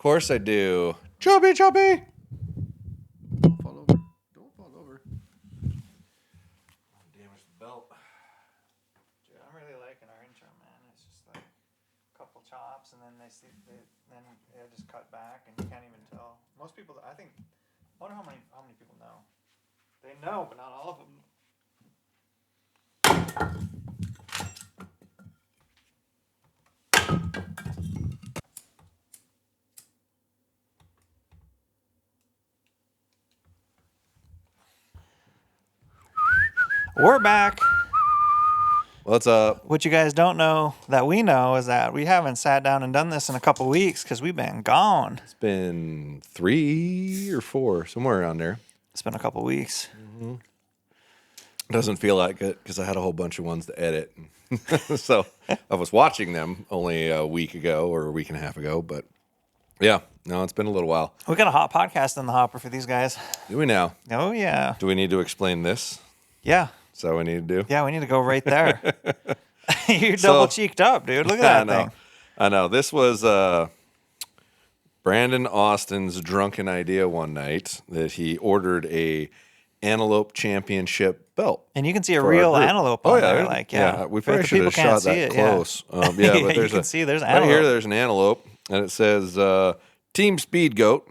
course I do. Chubby, chubby. Don't fall over. Don't fall over. Damage the belt. Dude, I'm really liking our intro, man. It's just like a couple chops, and then they just cut back, and you can't even tell. Most people, I wonder how many people know. They know, but not all of them. We're back. What's up? What you guys don't know that we know is that we haven't sat down and done this in a couple weeks because we've been gone. It's been 3 or 4, somewhere around there. It's been a couple weeks. Mm-hmm. Doesn't feel like it because I had a whole bunch of ones to edit. So I was watching them only a week ago or a week and a half ago. But yeah, no, it's been a little while. We got a hot podcast in the hopper for these guys. Do we now? Oh, yeah. Do we need to explain this? Yeah. Is that what we need to do? Yeah, we need to go right there. You're double cheeked up, dude. Look at that thing. I know. This was Brandon Austin's drunken idea one night that he ordered a antelope championship belt. And you can see a real antelope on there. Like, yeah. We probably should have shot that close. Yeah, but you can see there's an antelope. Right here, there's an antelope, and it says Team Speed Goat,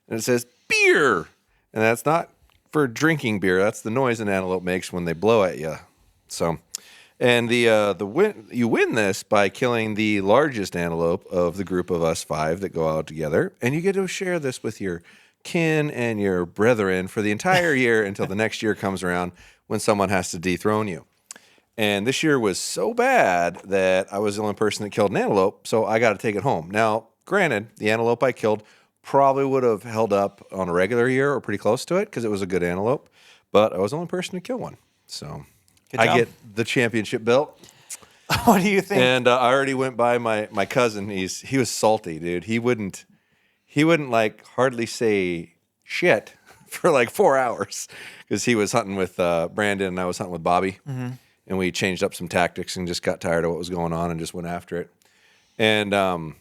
and it says beer. And that's not for drinking beer. That's the noise an antelope makes when they blow at you. So, and you win this by killing the largest antelope of the group of us 5 that go out together, and you get to share this with your kin and your brethren for the entire year until the next year comes around when someone has to dethrone you. And this year was so bad that I was the only person that killed an antelope, so I got to take it home. Now, granted, the antelope I killed probably would have held up on a regular year or pretty close to it because it was a good antelope, but I was the only person to kill one. So I get the championship belt. What do you think? And I already went by my cousin. He was salty, dude. He wouldn't like hardly say shit for like 4 hours because he was hunting with Brandon and I was hunting with Bobby. Mm-hmm. And we changed up some tactics and just got tired of what was going on and just went after it. And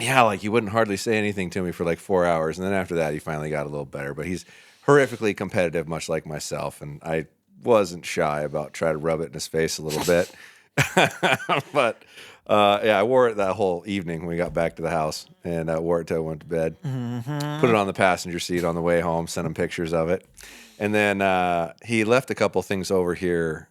yeah, like he wouldn't hardly say anything to me for like 4 hours. And then after that, he finally got a little better. But he's horrifically competitive, much like myself. And I wasn't shy about trying to rub it in his face a little bit. But yeah, I wore it that whole evening when we got back to the house. And I wore it till I went to bed. Mm-hmm. Put it on the passenger seat on the way home, sent him pictures of it. And then he left a couple things over here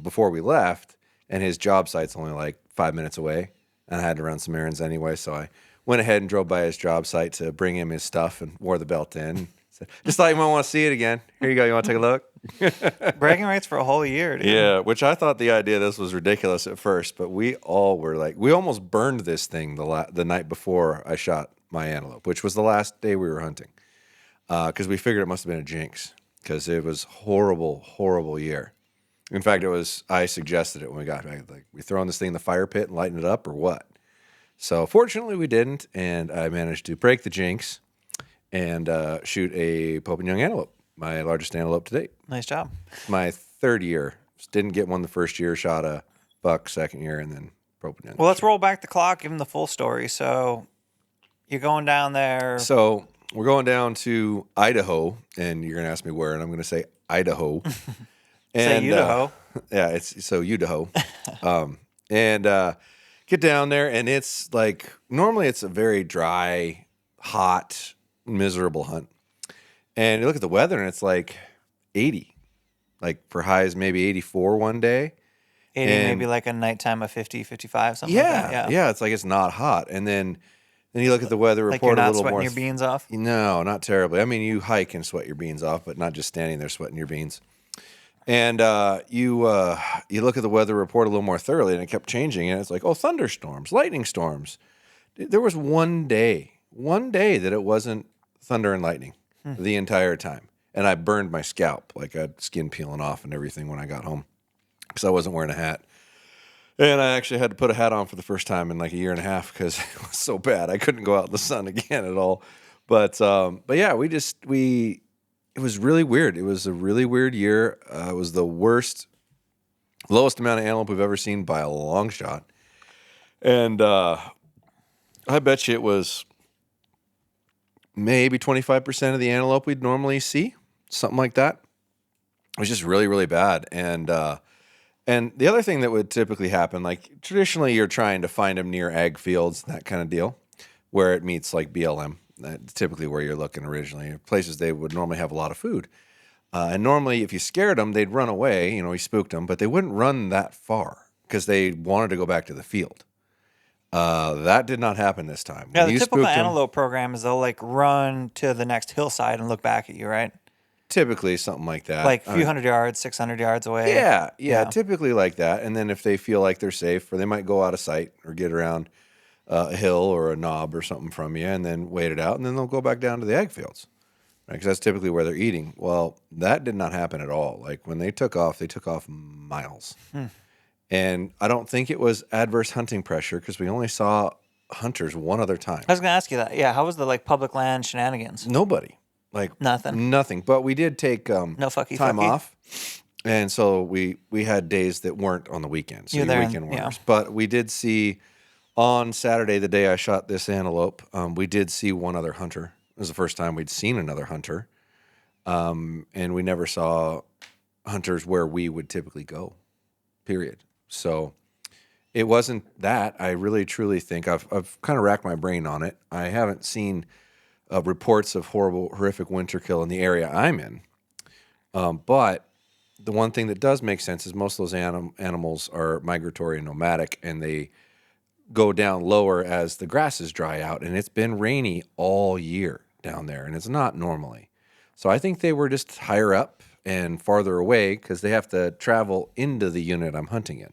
before we left. And his job site's only like 5 minutes away. And I had to run some errands anyway, so I went ahead and drove by his job site to bring him his stuff and wore the belt in. Said, just thought you might want to see it again. Here you go. You want to take a look? Bragging rights for a whole year, dude. Yeah, which I thought the idea of this was ridiculous at first, but we all were like, we almost burned this thing the night before I shot my antelope, which was the last day we were hunting, because we figured it must have been a jinx because it was horrible, horrible year. In fact, I suggested it when we got back. Like, we throwing this thing in the fire pit and lighting it up or what? So fortunately we didn't, and I managed to break the jinx and shoot a Pope and Young antelope, my largest antelope to date. Nice job. My 3rd year. Didn't get one the first year, shot a buck 2nd year, and then Pope and Young. Well, let's roll back the clock, give them the full story. So you're going down there. So we're going down to Idaho, and you're going to ask me where, and I'm going to say Idaho. Say Idaho. Yeah, it's so Idaho. And get down there, and it's like, normally it's a very dry, hot, miserable hunt. And you look at the weather, and it's like 80. Like for highs, maybe 84 one day. 80, and maybe like a nighttime of 50, 55, something like that. Yeah, it's like it's not hot. And then you look at the weather report like you're not a little sweating more. Your beans off? No, not terribly. I mean, you hike and sweat your beans off, but not just standing there sweating your beans. And you look at the weather report a little more thoroughly, and it kept changing. And it's like, oh, thunderstorms, lightning storms. There was one day that it wasn't thunder and lightning the entire time. And I burned my scalp, like I had skin peeling off and everything when I got home because I wasn't wearing a hat. And I actually had to put a hat on for the first time in like a year and a half because it was so bad. I couldn't go out in the sun again at all. But yeah, it was really weird. It was a really weird year. It was the lowest amount of antelope we've ever seen by a long shot. And I bet you it was maybe 25% of the antelope we'd normally see, something like that. It was just really, really bad. And the other thing that would typically happen, like traditionally you're trying to find them near ag fields, that kind of deal, where it meets like BLM. That's typically where you're looking originally. Places they would normally have a lot of food. And normally if you scared them, they'd run away, you spooked them, but they wouldn't run that far because they wanted to go back to the field. That did not happen this time. Yeah, When the you typical spooked 'em- antelope program is they'll like run to the next hillside and look back at you, right? typically something like that. Like a few hundred yards, 600 yards away. Yeah, typically like that. And then if they feel like they're safe, or they might go out of sight or get around a hill or a knob or something from you, and then wait it out, and then they'll go back down to the ag fields, right? Because that's typically where they're eating. Well, that did not happen at all. Like when they took off miles. And I don't think it was adverse hunting pressure because we only saw hunters one other time. I was going to ask you that. Yeah, how was the like public land shenanigans? Nobody. Like nothing. But we did take No fucky time fucky. off, and so we had days that weren't on the weekends. So You're there, weekend warners. But we did see on Saturday, the day I shot this antelope, we did see one other hunter. It was the first time we'd seen another hunter, and we never saw hunters where we would typically go. Period. So it wasn't that. I really truly think I've kind of racked my brain on it. I haven't seen reports of horrific winter kill in the area I'm in. But the one thing that does make sense is most of those animals are migratory and nomadic, and they go down lower as the grasses dry out. And it's been rainy all year down there, and it's not normally. So I think they were just higher up and farther away because they have to travel into the unit I'm hunting in.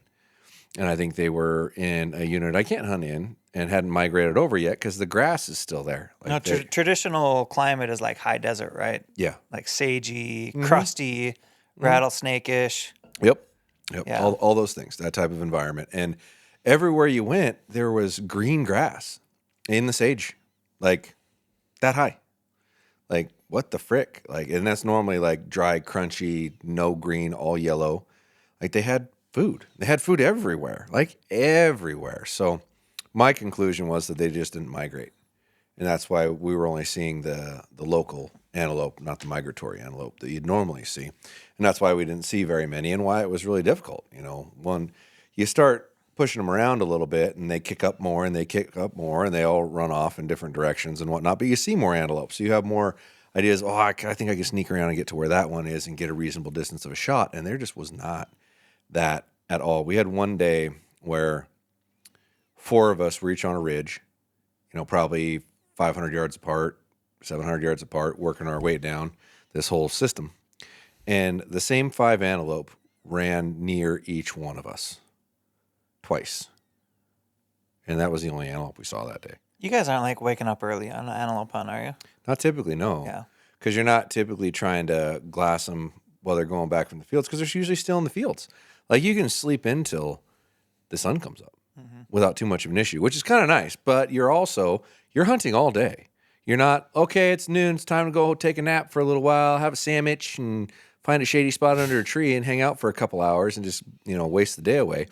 And I think they were in a unit I can't hunt in and hadn't migrated over yet because the grass is still there. Like No, traditional climate is like high desert, right? Yeah. Like sagey, crusty, rattlesnake-ish. Yep. Yeah. All those things, that type of environment. And everywhere you went, there was green grass in the sage, like that high. Like, what the frick? Like, and that's normally like dry, crunchy, no green, all yellow. Like they had food. They had food everywhere, like everywhere. So my conclusion was that they just didn't migrate. And that's why we were only seeing the local antelope, not the migratory antelope that you'd normally see. And that's why we didn't see very many and why it was really difficult. When you start pushing them around a little bit and they kick up more and they kick up more and they all run off in different directions and whatnot, but you see more antelope. So you have more ideas. Oh, I think I can sneak around and get to where that one is and get a reasonable distance of a shot. And there just was not that at all. We had one day where 4 of us were each on a ridge, probably 500 yards apart, 700 yards apart, working our way down this whole system. And the same 5 antelope ran near each one of us twice. And that was the only antelope we saw that day. You guys aren't like waking up early on an antelope hunt, are you? Not typically, no. Yeah. Because you're not typically trying to glass them while they're going back from the fields because they're usually still in the fields. Like you can sleep until the sun comes up without too much of an issue, which is kind of nice. But you're hunting all day. You're not, okay, it's noon, it's time to go take a nap for a little while, have a sandwich and find a shady spot under a tree and hang out for a couple hours and just, waste the day away.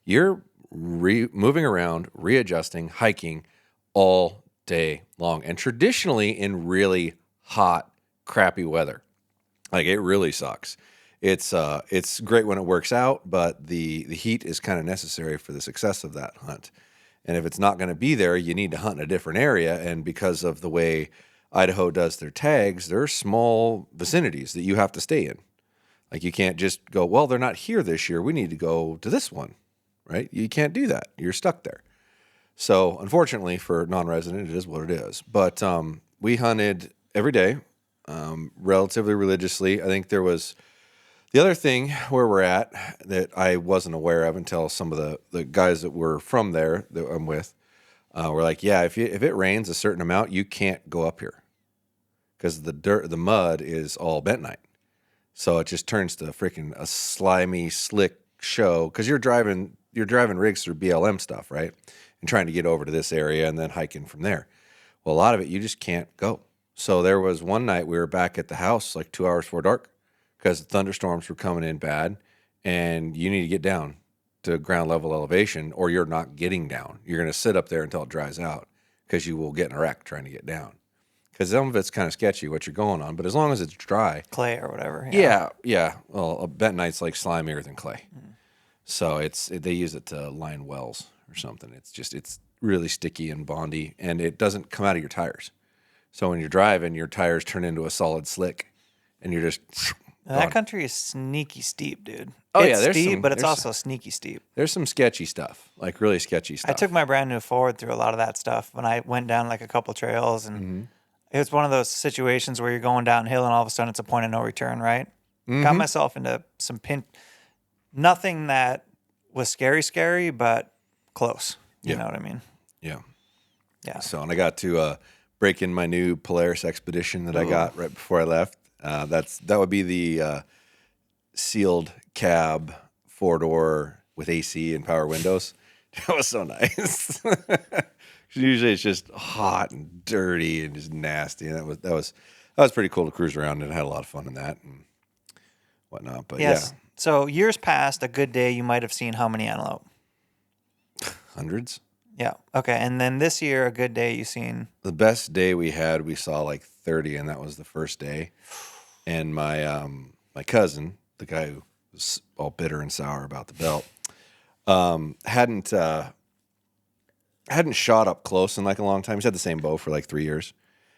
You're moving around, readjusting, hiking all day long. And traditionally in really hot, crappy weather. Like it really sucks. It's great when it works out, but the heat is kind of necessary for the success of that hunt. And if it's not going to be there, you need to hunt in a different area. And because of the way Idaho does their tags, there are small vicinities that you have to stay in. Like you can't just go, well, they're not here this year. We need to go to this one, right? You can't do that. You're stuck there. So unfortunately for non-resident, it is what it is. But we hunted every day, relatively religiously. I think there was the other thing where we're at that I wasn't aware of until some of the guys that were from there that I'm with were like, yeah, if it rains a certain amount, you can't go up here because the mud is all bentonite. So it just turns to freaking a slimy, slick show because you're driving rigs through BLM stuff, right? And trying to get over to this area and then hiking from there. Well, a lot of it, you just can't go. So there was one night we were back at the house like 2 hours before dark because the thunderstorms were coming in bad and you need to get down to ground level elevation or you're not getting down. You're going to sit up there until it dries out because you will get in a wreck trying to get down. because some of it's kind of sketchy what you're going on. But as long as it's dry, Clay or whatever. yeah. Well, a bentonite's like slimier than clay, so they use it to line wells or something. It's really sticky and bondy, and it doesn't come out of your tires. So when you're driving, your tires turn into a solid slick, and you're just That country is sneaky steep, dude. Oh, it's yeah, there's steep, but it's there's also sneaky steep. There's some sketchy stuff, like really sketchy stuff. I took my brand new Ford through a lot of that stuff when I went down like a couple trails, and it was one of those situations where you're going downhill and all of a sudden it's a point of no return, right? Got myself into some nothing that was scary, but close. You know what I mean? Yeah. Yeah. So, and I got to break in my new Polaris Expedition that I got right before I left. That would be the sealed cab 4-door with AC and power windows. That was so nice. Usually it's just hot and dirty and just nasty. And that was pretty cool to cruise around, and I had a lot of fun in that and whatnot. But yes. yeah. So years past, a good day you might have seen how many antelope? Hundreds. Yeah. Okay. And then this year, a good day you seen? The best day we had, we saw like 30, and that was the first day. And my my cousin, the guy who was all bitter and sour about the belt, hadn't shot up close in like a long time. He's had the same bow for like 3 years.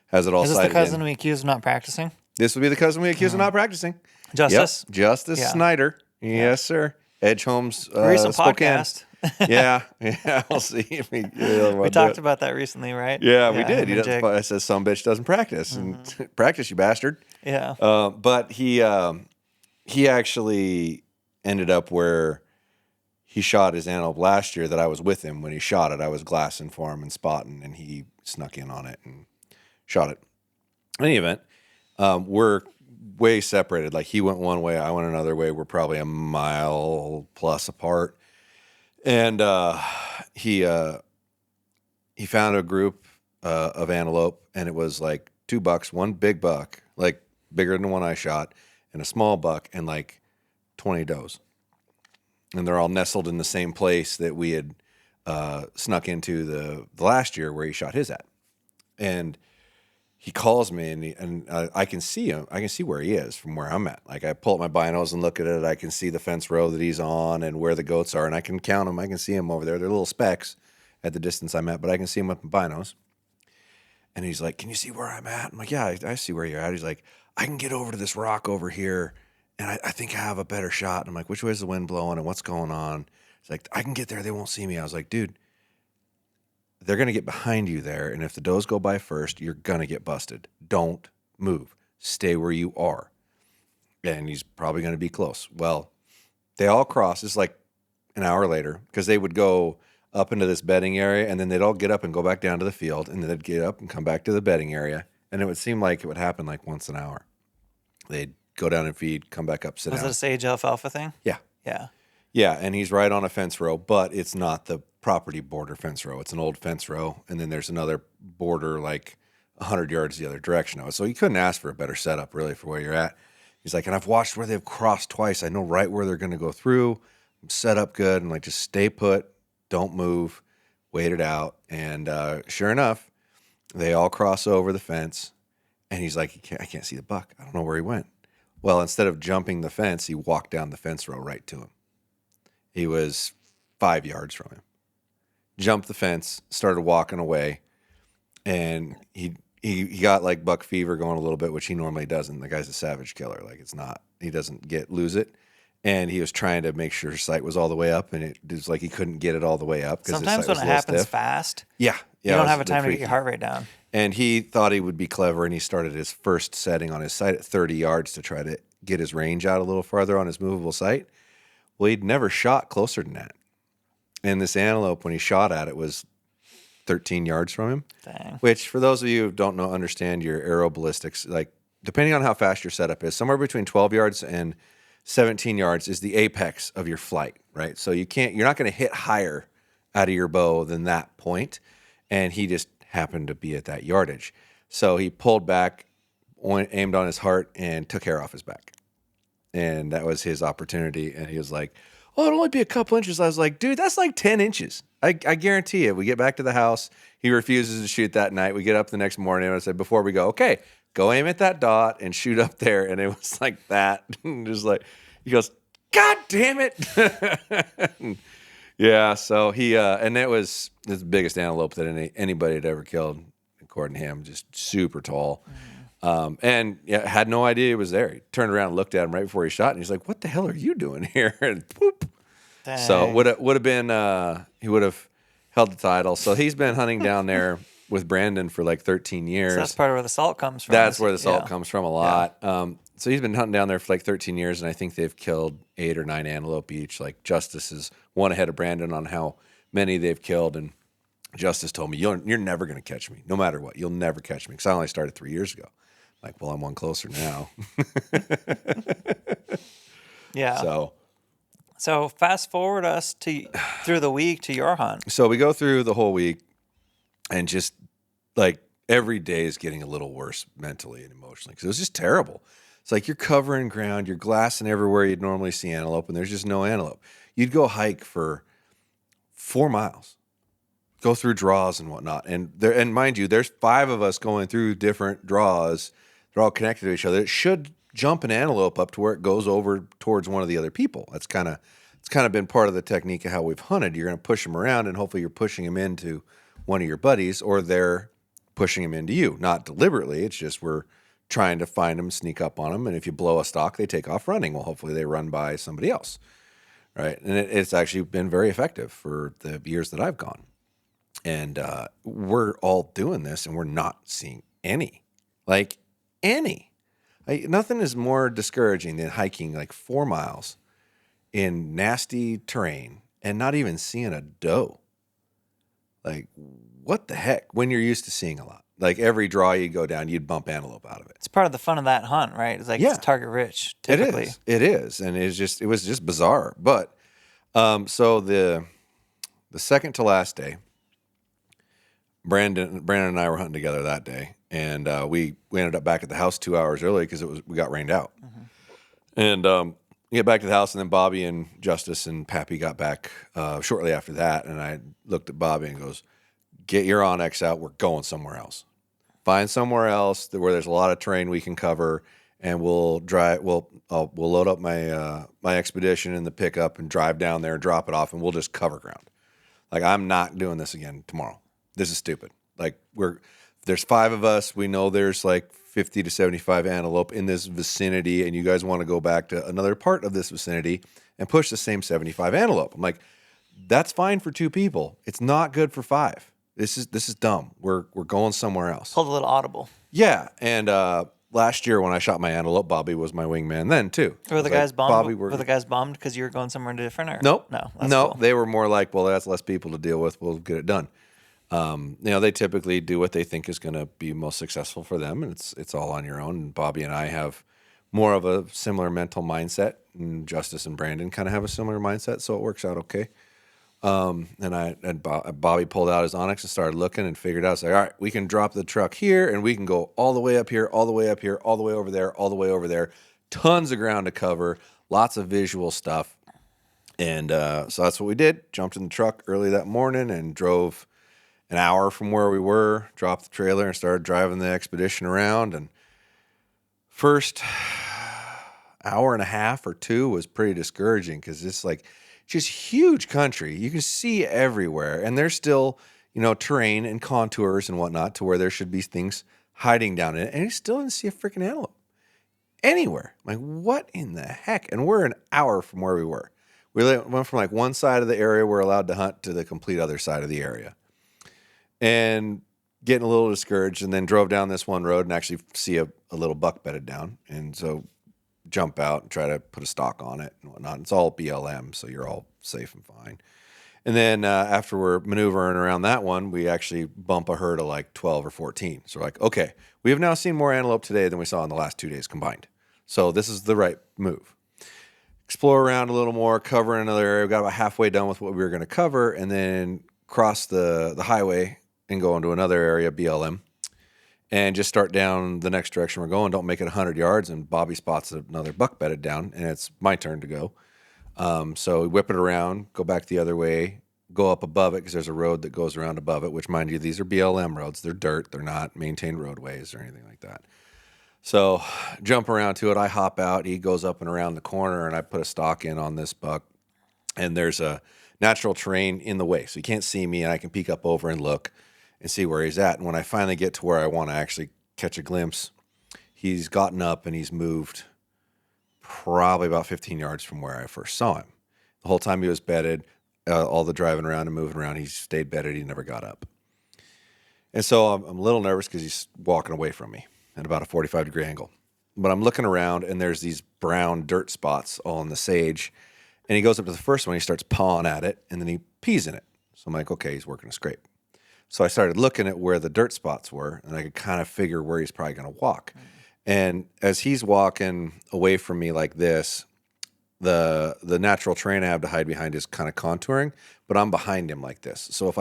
Has it all Is this sighted the cousin in. we accused of not practicing? This would be the cousin we accused of not practicing. Justice? Yep. Justice Yeah. Snyder. Yes, sir. Edgeholmes, Recent Spokane. podcast. yeah. We'll see if we We talked about that recently, right? Yeah, we did. him and Jake. I says some bitch doesn't practice, and practice, you bastard. Yeah. But he actually ended up where he shot his antelope last year that I was with him when he shot it. I was glassing for him and spotting, and he snuck in on it and shot it. In any event, we're way separated. Like he went one way, I went another way. We're probably a mile plus apart. And he found a group of antelope, and it was like 2 bucks, one big buck, like bigger than the one I shot, and a small buck, and like 20 does. And they're all nestled in the same place that we had snuck into the last year where he shot his at. And he calls me, and I can see him. I can see where he is from where I'm at. Like I pull up my binos and look at it. I can see the fence row that he's on and where the goats are, and I can count them. I can see him over there. They're little specks at the distance I'm at, but I can see him with my binos. And he's like, "Can you see where I'm at?" I'm like, "Yeah, I see where you're at." He's like, "I can get over to this rock over here, and I think I have a better shot." And I'm like, "Which way is the wind blowing, and what's going on?" He's like, "I can get there. They won't see me." I was like, "Dude, they're going to get behind you there, and if the does go by first, you're going to get busted. Don't move. Stay where you are." And he's probably going to be close. Well, they all cross. It's like an hour later, because they would go up into this bedding area, and then they'd all get up and go back down to the field, and then they'd get up and come back to the bedding area, and it would seem like it would happen like once an hour. They'd go down and feed, come back up, sit Was down. it a sage alfalfa thing? Yeah. Yeah. Yeah, and he's right on a fence row, but it's not the property border fence row. It's an old fence row, and then there's another border like 100 yards the other direction of it. So you couldn't ask for a better setup, really, for where you're at. He's like, and I've watched where they've crossed twice. I know right where they're going to go through. I'm set up good, and like just stay put, don't move, wait it out. And sure enough, they all cross over the fence, and he's like, I can't see the buck. I don't know where he went. Well, instead of jumping the fence, he walked down the fence row right to him. He was 5 yards from him. Jumped the fence, started walking away, and he got like buck fever going a little bit, which he normally doesn't. The guy's a savage killer. Like it's not, he doesn't lose it. And he was trying to make sure his sight was all the way up, and it was like he couldn't get it all the way up. Sometimes when it happens fast, you don't have a time to get your heart rate down. And he thought he would be clever, and he started his first setting on his sight at 30 yards to try to get his range out a little farther on his movable sight. Well, he'd never shot closer than that. And this antelope, when he shot at it, was 13 yards from him. Dang. Which, for those of you who don't know, understand your aeroballistics, like depending on how fast your setup is, somewhere between 12 yards and 17 yards is the apex of your flight, right? So you're not going to hit higher out of your bow than that point. And he just happened to be at that yardage. So he pulled back, aimed on his heart, and took hair off his back. And that was his opportunity. And he was like, oh, it'll only be a couple inches. I was like, dude, that's like 10 inches. I guarantee it. We get back to the house. He refuses to shoot that night. We get up the next morning, and I said, before we go, okay, go aim at that dot and shoot up there. And it was like that. Just like, he goes, God damn it. Yeah, so he, and it was the biggest antelope that anybody had ever killed, according to him, just super tall. And yeah, had no idea he was there. He turned around and looked at him right before he shot, and he's like, what the hell are you doing here? And whoop. Dang. So would have been, he would have held the title. So he's been hunting down there with Brandon for like 13 years. So that's part of where the salt comes from. That's where the salt comes from a lot. So he's been hunting down there for like 13 years, and I think they've killed 8 or 9 antelope each. Like Justice is one ahead of Brandon on how many they've killed, and Justice told me, you're never going to catch me, no matter what. You'll never catch me, because I only started 3 years ago. Like, well, I'm one closer now. Yeah. So fast forward us through the week to your hunt. So we go through the whole week, and just like every day is getting a little worse mentally and emotionally, because it was just terrible. It's like you're covering ground, you're glassing everywhere you'd normally see antelope, and there's just no antelope. You'd go hike for 4 miles, go through draws and whatnot. And mind you, there's 5 of us going through different draws. They're all connected to each other. It should jump an antelope up to where it goes over towards one of the other people. It's kind of been part of the technique of how we've hunted. You're going to push them around, and hopefully you're pushing them into one of your buddies, or they're pushing them into you. Not deliberately. It's just we're trying to find them, sneak up on them, and if you blow a stalk, they take off running. Well, hopefully they run by somebody else, right? And it's actually been very effective for the years that I've gone. And we're all doing this, and we're not seeing any. Nothing is more discouraging than hiking like 4 miles in nasty terrain and not even seeing a doe. Like, what the heck? When you're used to seeing a lot. Like every draw you go down, you'd bump antelope out of it. It's part of the fun of that hunt, right? It's like it's target rich, typically. It is. And it was just bizarre. But so the second to last day, Brandon and I were hunting together that day, and we ended up back at the house 2 hours early because we got rained out. And we get back to the house, and then Bobby and Justice and Pappy got back shortly after that, and I looked at Bobby and goes, get your Onyx out. We're going somewhere else. Find somewhere else where there's a lot of terrain we can cover, and we'll drive. We'll load up my my expedition in the pickup and drive down there and drop it off, and we'll just cover ground. Like, I'm not doing this again tomorrow. This is stupid. Like, there's 5 of us. We know there's like 50 to 75 antelope in this vicinity, and you guys want to go back to another part of this vicinity and push the same 75 antelope. I'm like, that's fine for 2 people. It's not good for 5. This is dumb. We're going somewhere else. Pulled a little audible. Yeah, and last year when I shot my antelope, Bobby was my wingman then too. Were the guys bummed? Were the guys bummed because you were going somewhere different? Or? Nope. No. Cool. They were more like, well, that's less people to deal with. We'll get it done. They typically do what they think is going to be most successful for them, and it's all on your own. And Bobby and I have more of a similar mental mindset, and Justice and Brandon kind of have a similar mindset, so it works out okay. And Bobby pulled out his Onyx and started looking and figured out, it's like, all right, we can drop the truck here, and we can go all the way up here, all the way up here, all the way over there, all the way over there. Tons of ground to cover, lots of visual stuff. And so that's what we did. Jumped in the truck early that morning and drove an hour from where we were, dropped the trailer and started driving the expedition around. And first hour and a half or 2 was pretty discouraging because it's like just huge country. You can see everywhere. And there's still, terrain and contours and whatnot to where there should be things hiding down in it. And you still didn't see a freaking antelope anywhere. I'm like, what in the heck? And we're an hour from where we were. We went from like one side of the area we're allowed to hunt to the complete other side of the area. And getting a little discouraged, and then drove down this one road and actually see a little buck bedded down. And so jump out and try to put a stalk on it and whatnot. It's all BLM, so you're all safe and fine. And then after we're maneuvering around that one, we actually bump a herd of like 12 or 14. So we're like, okay, we have now seen more antelope today than we saw in the last 2 days combined. So this is the right move. Explore around a little more, cover another area. We got about halfway done with what we were going to cover, and then cross the highway and go into another area, BLM, and just start down the next direction we're going. Don't make it 100 yards, and Bobby spots another buck bedded down, and it's my turn to go. So we whip it around, go back the other way, go up above it because there's a road that goes around above it, which, mind you, these are BLM roads. They're dirt. They're not maintained roadways or anything like that. So jump around to it. I hop out. He goes up and around the corner, and I put a stock in on this buck. And there's a natural terrain in the way. So he can't see me, and I can peek up over and look and see where he's at. And when I finally get to where I want to actually catch a glimpse, he's gotten up and he's moved probably about 15 yards from where I first saw him. The whole time he was bedded, all the driving around and moving around, he stayed bedded. He never got up. And so I'm a little nervous because he's walking away from me at about a 45-degree angle. But I'm looking around, and there's these brown dirt spots all in the sage. And he goes up to the first one, he starts pawing at it, and then he pees in it. So I'm like, okay, he's working a scrape. So I started looking at where the dirt spots were, and I could kind of figure where he's probably going to walk. And as he's walking away from me like this, the natural terrain I have to hide behind is kind of contouring, but I'm behind him like this. So if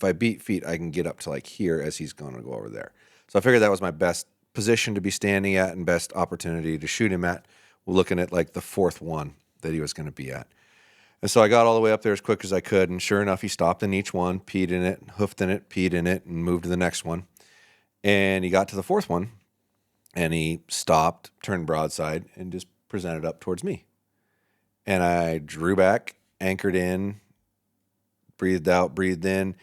I beat feet, I can get up to like here as he's going to go over there. So I figured that was my best position to be standing at and best opportunity to shoot him at. We're looking at like the fourth one that he was going to be at. And so I got all the way up there as quick as I could, and sure enough, he stopped in each one, peed in it, hoofed in it, peed in it, and moved to the next one. And he got to the fourth one, and he stopped, turned broadside, and just presented up towards me. And I drew back, anchored in, breathed out, breathed in,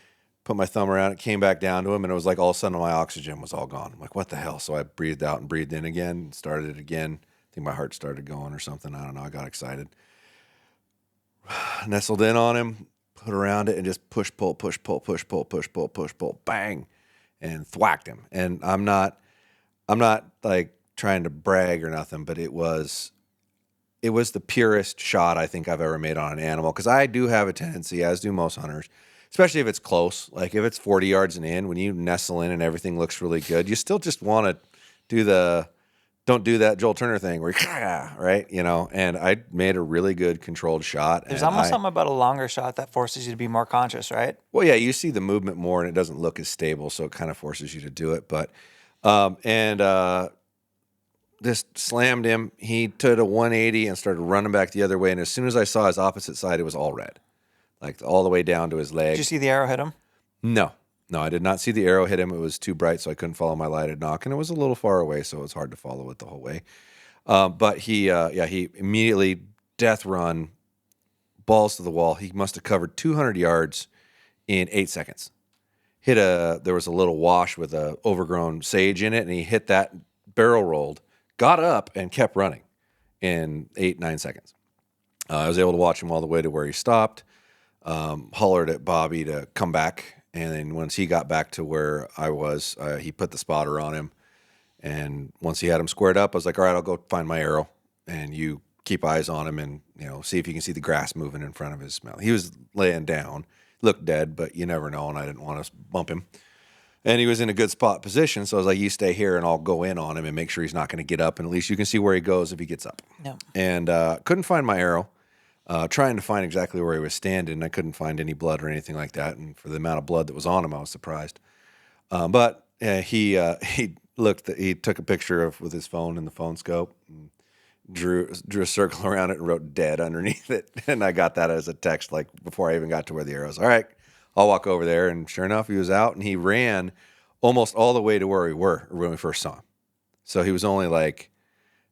put my thumb around it, came back down to him, and it was like all of a sudden my oxygen was all gone. I'm like, what the hell? So I breathed out and breathed in again, started it again. I think my heart started going or something. I don't know. I got excited. Nestled in on him, put around it, and just push, pull, push, pull, push, pull, push, pull, push, pull, bang, and thwacked him. And I'm not like trying to brag or nothing, but it was the purest shot I think I've ever made on an animal. Because I do have a tendency, as do most hunters, especially if it's close, like if it's 40 yards and in, when you nestle in and everything looks really good, you still just want to do don't do that Joel Turner thing where you, right? You know, and I made a really good controlled shot. There's almost something about a longer shot that forces you to be more conscious, right? Well, yeah, you see the movement more and it doesn't look as stable, so it kind of forces you to do it. But, just slammed him. He took a 180 and started running back the other way. And as soon as I saw his opposite side, it was all red, like all the way down to his leg. Did you see the arrow hit him? No, I did not see the arrow hit him. It was too bright, so I couldn't follow my lighted knock, and it was a little far away, so it was hard to follow it the whole way. But he immediately death run, balls to the wall. He must have covered 200 yards in 8 seconds. There was a little wash with a overgrown sage in it, and he hit that, barrel rolled, got up, and kept running in 8-9 seconds. I was able to watch him all the way to where he stopped, hollered at Bobby to come back. And then once he got back to where I was, he put the spotter on him. And once he had him squared up, I was like, all right, I'll go find my arrow. And you keep eyes on him and, see if you can see the grass moving in front of his mouth. He was laying down, looked dead, but you never know, and I didn't want to bump him. And he was in a good spot position, so I was like, you stay here and I'll go in on him and make sure he's not going to get up, and at least you can see where he goes if he gets up. No. And couldn't find my arrow. Trying to find exactly where he was standing. I couldn't find any blood or anything like that. And for the amount of blood that was on him, I was surprised. But he took a picture with his phone in the phone scope, and drew a circle around it and wrote dead underneath it. And I got that as a text, like before I even got to where the arrow was. All right, I'll walk over there. And sure enough, he was out, and he ran almost all the way to where we were when we first saw him. So he was only like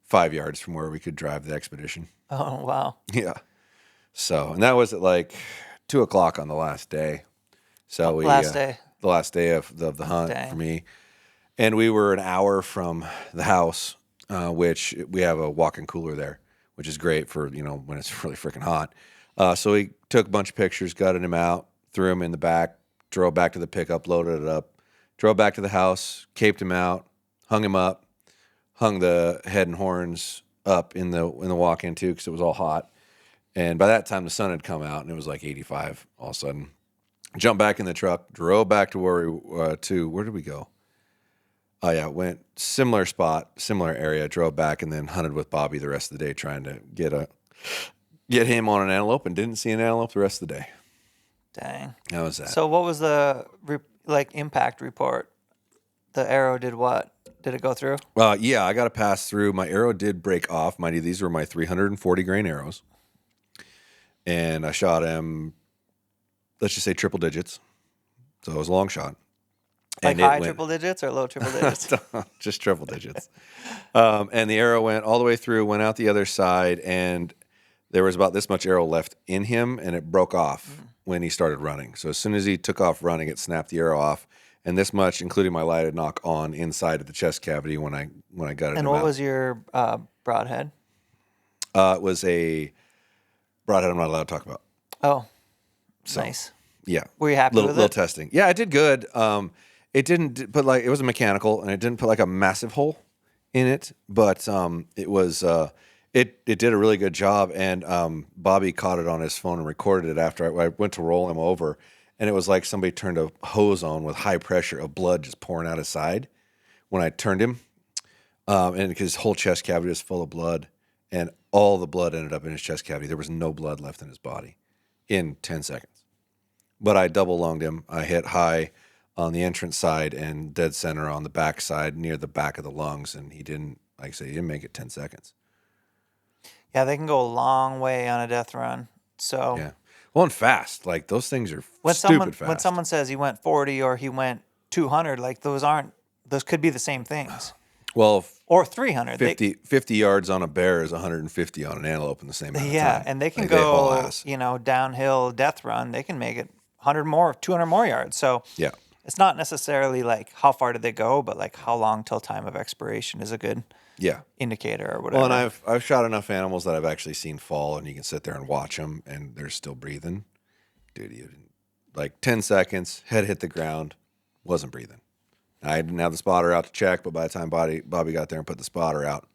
5 yards from where we could drive the expedition. Oh, wow. Yeah. So, and that was at like 2:00 on the last day. So the last day of the hunt Dang. for me. And we were an hour from the house, which we have a walk-in cooler there, which is great for, when it's really freaking hot. So we took a bunch of pictures, gutted him out, threw him in the back, drove back to the pickup, loaded it up, drove back to the house, caped him out, hung him up, hung the head and horns up in the walk-in too, because it was all hot. And by that time, the sun had come out, and it was like 85 all of a sudden. Jumped back in the truck, drove back to where where did we go? Oh, yeah, went similar spot, similar area, drove back, and then hunted with Bobby the rest of the day trying to get him on an antelope, and didn't see an antelope the rest of the day. Dang. That was that. So what was the impact report? The arrow did what? Did it go through? Yeah, I got to pass through. My arrow did break off. Mind you, these were my 340 grain arrows. and I shot him, let's just say triple digits. So it was a long shot. Like And high triple digits or low triple digits? just triple digits. And the arrow went all the way through, went out the other side, and there was about this much arrow left in him, and it broke off when he started running. So as soon as he took off running, it snapped the arrow off, and this much, including my lighted knock on inside of the chest cavity when I gutted And him what out. was your broadhead? It was a broadhead I'm not allowed to talk about. Oh, So, nice. Yeah. Were you happy with little it? testing. Yeah, I did good. It didn't put it was a mechanical, and it didn't put like a massive hole in it, but it was it did a really good job. And Bobby caught it on his phone and recorded it after I went to roll him over, and it was like somebody turned a hose on with high pressure of blood just pouring out his side when I turned him, and his whole chest cavity was full of blood, and all the blood ended up in his chest cavity. There was no blood left in his body in 10 seconds. But I double lunged him. I hit high on the entrance side and dead center on the back side near the back of the lungs. And he didn't, like I say, he didn't make it 10 seconds. Yeah, they can go a long way on a death run. So Yeah. Well, and fast. Like those things are when stupid fast. when someone says he went 40 or he went 200, like those could be the same things. Well, Or 300. 50 yards on a bear is 150 on an antelope in the same amount of time. Yeah, and they can Like, they haul go, ass. downhill death run. They can make it 100 more, 200 more yards. So Yeah. it's not necessarily like how far did they go, but like how long till time of expiration is a good Yeah. indicator or whatever. Well, and I've shot enough animals that I've actually seen fall, and you can sit there and watch them, and they're still breathing. Dude, like 10 seconds, head hit the ground, wasn't breathing. I didn't have the spotter out to check, but by the time Bobby got there and put the spotter out,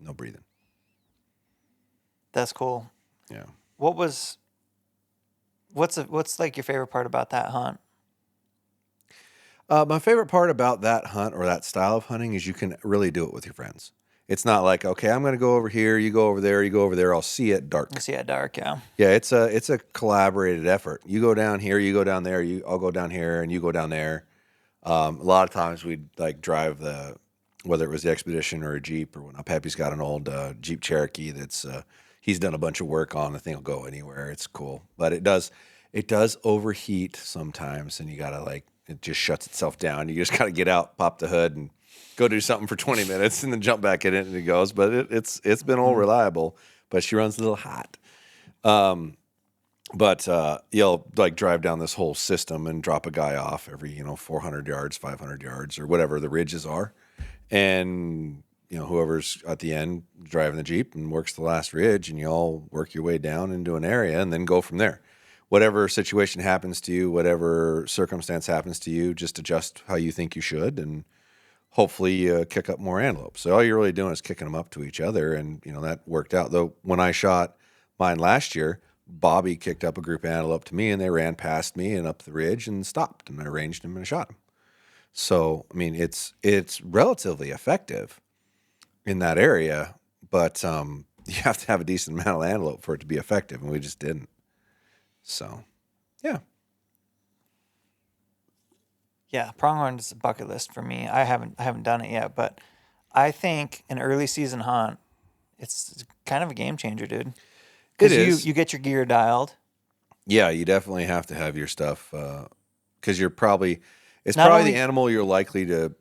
no breathing. That's cool. Yeah. What's like your favorite part about that hunt? My favorite part about that hunt or that style of hunting is you can really do it with your friends. It's not like, okay, I'm going to go over here, you go over there, you go over there. I'll see it dark. You see it dark, yeah. Yeah, it's a collaborated effort. You go down here, you go down there. I'll go down here, and you go down there. A lot of times we'd like drive whether it was the Expedition or a Jeep, or when Pepe's got an old Jeep Cherokee that's he's done a bunch of work on. The thing will go anywhere. It's cool, but it does overheat sometimes, and you gotta it just shuts itself down. You just gotta get out, pop the hood, and go do something for 20 minutes, and then jump back in it, and it goes. But it's been all reliable. But she runs a little hot. But you'll like drive down this whole system and drop a guy off every 400 yards, 500 yards, or whatever the ridges are, and whoever's at the end driving the Jeep and works the last ridge, and you all work your way down into an area and then go from there. Whatever situation happens to you, whatever circumstance happens to you, just adjust how you think you should, and hopefully kick up more antelope. So all you're really doing is kicking them up to each other, and that worked out. Though when I shot mine last year, Bobby kicked up a group of antelope to me, and they ran past me and up the ridge and stopped, and I ranged him and I shot him. So, I mean, it's relatively effective in that area, but you have to have a decent amount of antelope for it to be effective, and we just didn't. So, yeah. Yeah, pronghorn is a bucket list for me. I haven't done it yet, but I think an early season hunt, it's kind of a game changer, dude. It is. You get your gear dialed. Yeah, you definitely have to have your stuff because it's probably only- the animal you're likely to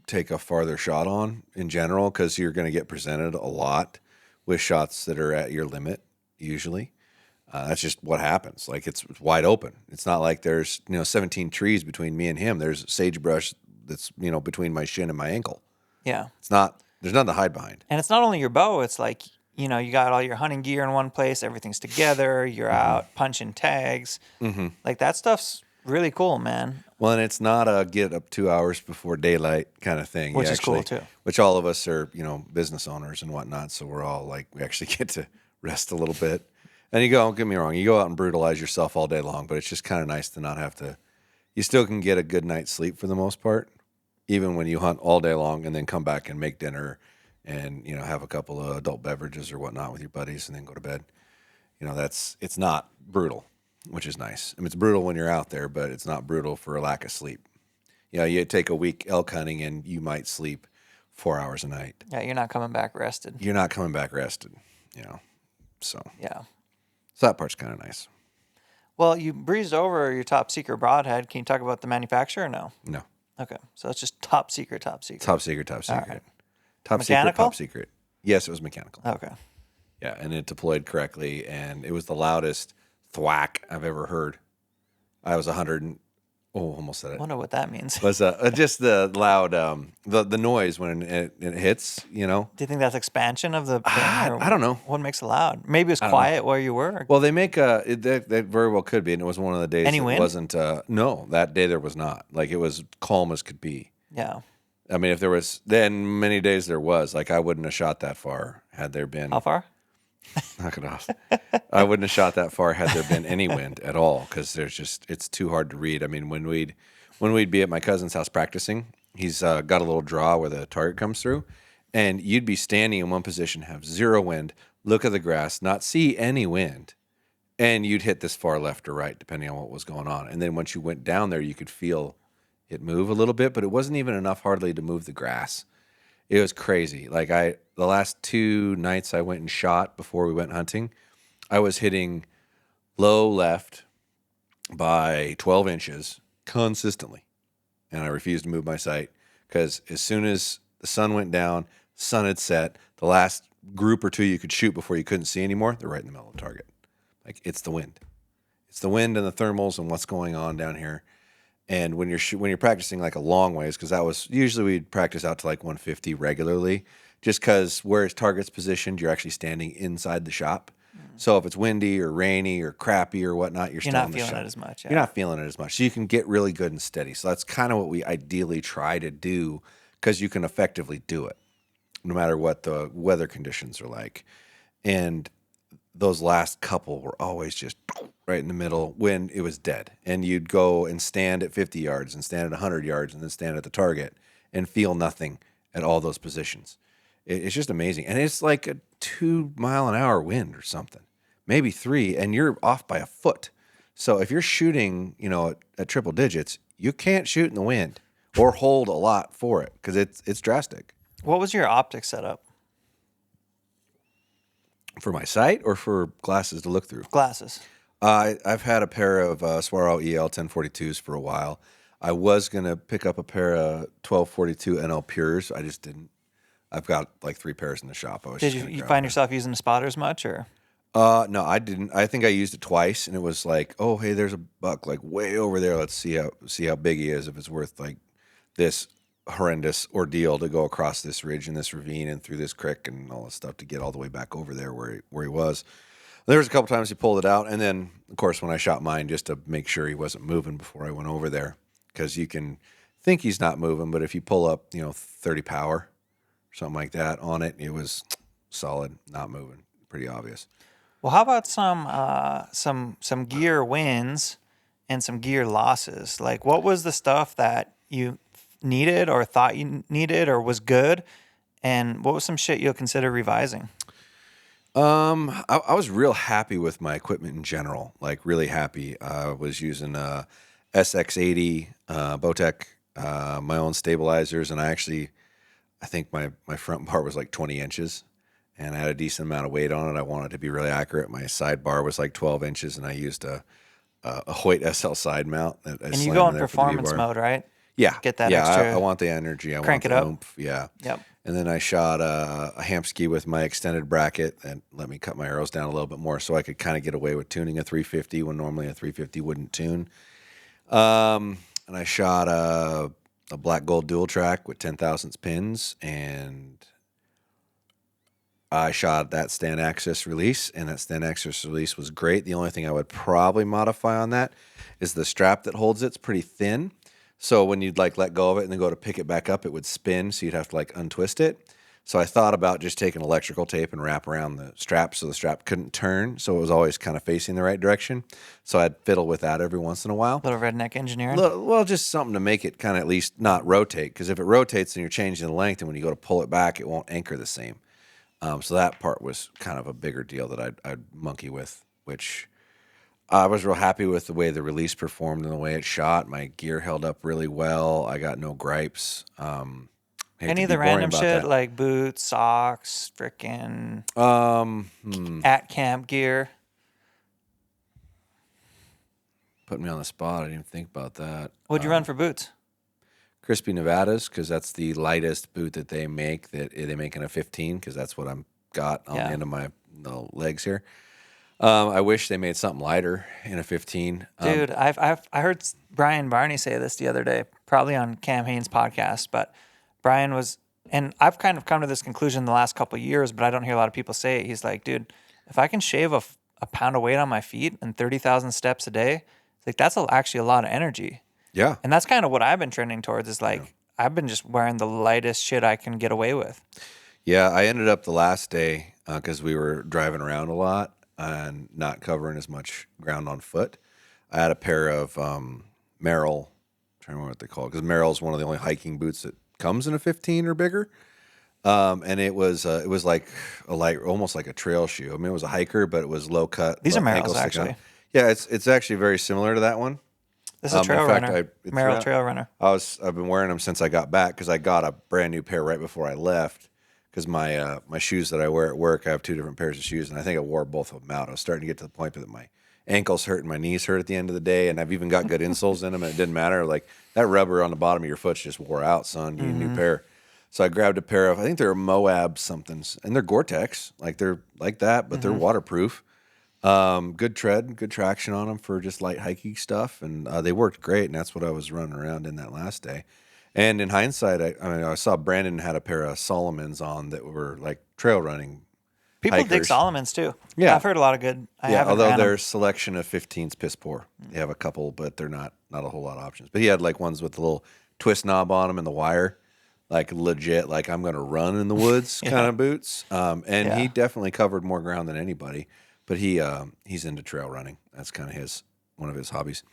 take a farther shot on in general, because you're going to get presented a lot with shots that are at your limit usually. That's just what happens. Like it's wide open. It's not like there's 17 trees between me and him. There's sagebrush that's between my shin and my ankle. Yeah. There's nothing to hide behind. And it's not only your bow, it's like, you got all your hunting gear in one place, everything's together, you're out punching tags. Mm-hmm. Like that stuff's really cool, man. Well, and it's not a get up 2 hours before daylight kind of thing. Which is cool too. Which all of us are, business owners and whatnot. So we're all like, we actually get to rest a little bit. And don't get me wrong, you go out and brutalize yourself all day long, but it's just kind of nice to not have to. You still can get a good night's sleep for the most part, even when you hunt all day long and then come back and make dinner and have a couple of adult beverages or whatnot with your buddies and then go to bed. It's not brutal, which is nice. I mean, it's brutal when you're out there, but it's not brutal for a lack of sleep. You take a week elk hunting and you might sleep 4 hours a night. Yeah, you're not coming back rested. You're not coming back rested, So yeah. So that part's kind of nice. Well, you breezed over your top secret broadhead. Can you talk about the manufacturer or no? No. Okay, so it's just top secret, top secret. Top secret, top secret. right. Top Mechanical? secret, top secret. Yes, it was mechanical. Okay. Yeah, and it deployed correctly, and it was the loudest thwack I've ever heard. I was 100 and, almost said I it. wonder what that means. Was just the loud, the noise when it hits, you know? Do you think that's expansion of the thing? I don't know. What makes it loud? Maybe it's quiet where you were. Well, they make that very well could be, and it was one of the days Any it wind? wasn't. No, that day there was not. Like it was calm as could be. Yeah. I mean, if there was, then many days there was. Like I wouldn't have shot that far had there been. How far? Knock it off. I wouldn't have shot that far had there been any wind at all, because it's too hard to read. I mean, when we'd be at my cousin's house practicing, he's got a little draw where the target comes through, and you'd be standing in one position, have zero wind, look at the grass, not see any wind, and you'd hit this far left or right depending on what was going on. And then once you went down there, you could feel it move a little bit, but it wasn't even enough hardly to move the grass. It was crazy. Like the last 2 nights I went and shot before we went hunting, I was hitting low left by 12 inches consistently. And I refused to move my sight because as soon as the sun went down, sun had set, the last group or two you could shoot before you couldn't see anymore, they're right in the middle of the target. Like it's the wind. It's the wind and the thermals and what's going on down here. And when you're practicing like a long ways, because that was usually we'd practice out to like 150 regularly, just because where his target's positioned, you're actually standing inside the shop. So if it's windy or rainy or crappy or whatnot, you're still not in the feeling shop. it as much. Yeah. You're not feeling it as much, so you can get really good and steady. So that's kind of what we ideally try to do, because you can effectively do it, no matter what the weather conditions are like. And those last couple were always just right in the middle when it was dead. And you'd go and stand at 50 yards and stand at 100 yards and then stand at the target and feel nothing at all those positions. It's just amazing. And it's like a 2 mile an hour wind or something, maybe 3, and you're off by a foot. So if you're shooting, at triple digits, you can't shoot in the wind or hold a lot for it because it's drastic. What was your optic setup? For my sight or for glasses to look through? Glasses. I've had a pair of Swaro EL 1042s for a while. I was going to pick up a pair of 1242 NL Pures. I just didn't. I've got like 3 pairs in the shop. Did you find yourself using the spotters much, or? No, I didn't. I think I used it twice, and it was like, oh, hey, there's a buck like way over there. Let's see how big he is. If it's worth like this horrendous ordeal to go across this ridge and this ravine and through this creek and all this stuff to get all the way back over there where he was. There was a couple times he pulled it out, and then of course when I shot mine, just to make sure he wasn't moving before I went over there, because you can think he's not moving, but if you pull up 30 power or something like that on it, it was solid, not moving, pretty obvious. Well, how about some gear wins and some gear losses? Like, what was the stuff that you needed or thought you needed or was good, and what was some shit you'll consider revising? I was real happy with my equipment in general, like really happy. I was using SX80 Bowtech, my own stabilizers, and I think my front bar was like 20 inches. And I had a decent amount of weight on it. I wanted to be really accurate. My side bar was like 12 inches, and I used a Hoyt SL side mount. And you go in performance mode, right? Yeah. Get that extra. extra. I want the energy. I crank want it the up. oomph. Yeah. Yep. And then I shot a Hamsky with my extended bracket and let me cut my arrows down a little bit more so I could kind of get away with tuning a 350 when normally a 350 wouldn't tune. And I shot a black gold dual track with 10 thousandths pins, and I shot that stand axis release, and that stand axis release was great. The only thing I would probably modify on that is the strap that holds it's pretty thin. So when you'd like let go of it and then go to pick it back up, it would spin, so you'd have to like untwist it. So I thought about just taking electrical tape and wrap around the strap so the strap couldn't turn, so it was always kind of facing the right direction. So I'd fiddle with that every once in a while. Little redneck engineering. Well, just something to make it kind of at least not rotate, because if it rotates, then you're changing the length, and when you go to pull it back, it won't anchor the same. So that part was kind of a bigger deal that I'd monkey with, which I was real happy with the way the release performed and the way it shot. My gear held up really well. I got no gripes. Any of the random shit like boots, socks, frickin' at camp gear? putting me on the spot. I didn't even think about that. What'd you run for boots? Crispy Nevadas, because that's the lightest boot that they make. That they make in a 15, because that's what I'm got on the end of my legs here. I wish they made something lighter in a 15. Dude, I heard Brian Barney say this the other day, probably on Cam Haynes' podcast, but Brian was, and I've kind of come to this conclusion in the last couple of years, but I don't hear a lot of people say it. He's like, dude, if I can shave a pound of weight on my feet and 30,000 steps a day, it's like that's actually a lot of energy. Yeah. And that's kind of what I've been trending towards is like, I've been just wearing the lightest shit I can get away with. Yeah, I ended up the last day because we were driving around a lot and not covering as much ground on foot. I had a pair of Merrell, I'm trying to remember what they call it, because Merrell's one of the only hiking boots that comes in a 15 or bigger. And it was like a light, almost like a trail shoe. I mean, it was a hiker, but it was low cut. These are ankle Merrells, stick actually. on. Yeah, it's actually very similar to that one. This is Trail Runner. Merrell Trail Runner. I've been wearing them since I got back because I got a brand new pair right before I left. Because my shoes that I wear at work, I have two different pairs of shoes, and I think I wore both of them out. I was starting to get to the point that my ankles hurt and my knees hurt at the end of the day, and I've even got good insoles in them, and it didn't matter. Like that rubber on the bottom of your foot just wore out, son. You need a new pair. So I grabbed a pair of, I think they're Moab somethings, and they're Gore-Tex, like they're like that, but they're waterproof. Good tread, good traction on them for just light hiking stuff, and they worked great, and that's what I was running around in that last day. And in hindsight, I saw Brandon had a pair of Solomons on that were like trail running. People dig hikers. Solomons too. Yeah. I've heard a lot of good. Although their selection of 15's piss poor. They have a couple, but they're not a whole lot of options. But he had like ones with the little twist knob on them and the wire, like legit, like I'm going to run in the woods kind of boots. And he definitely covered more ground than anybody. But he's into trail running. That's kind of one of his hobbies.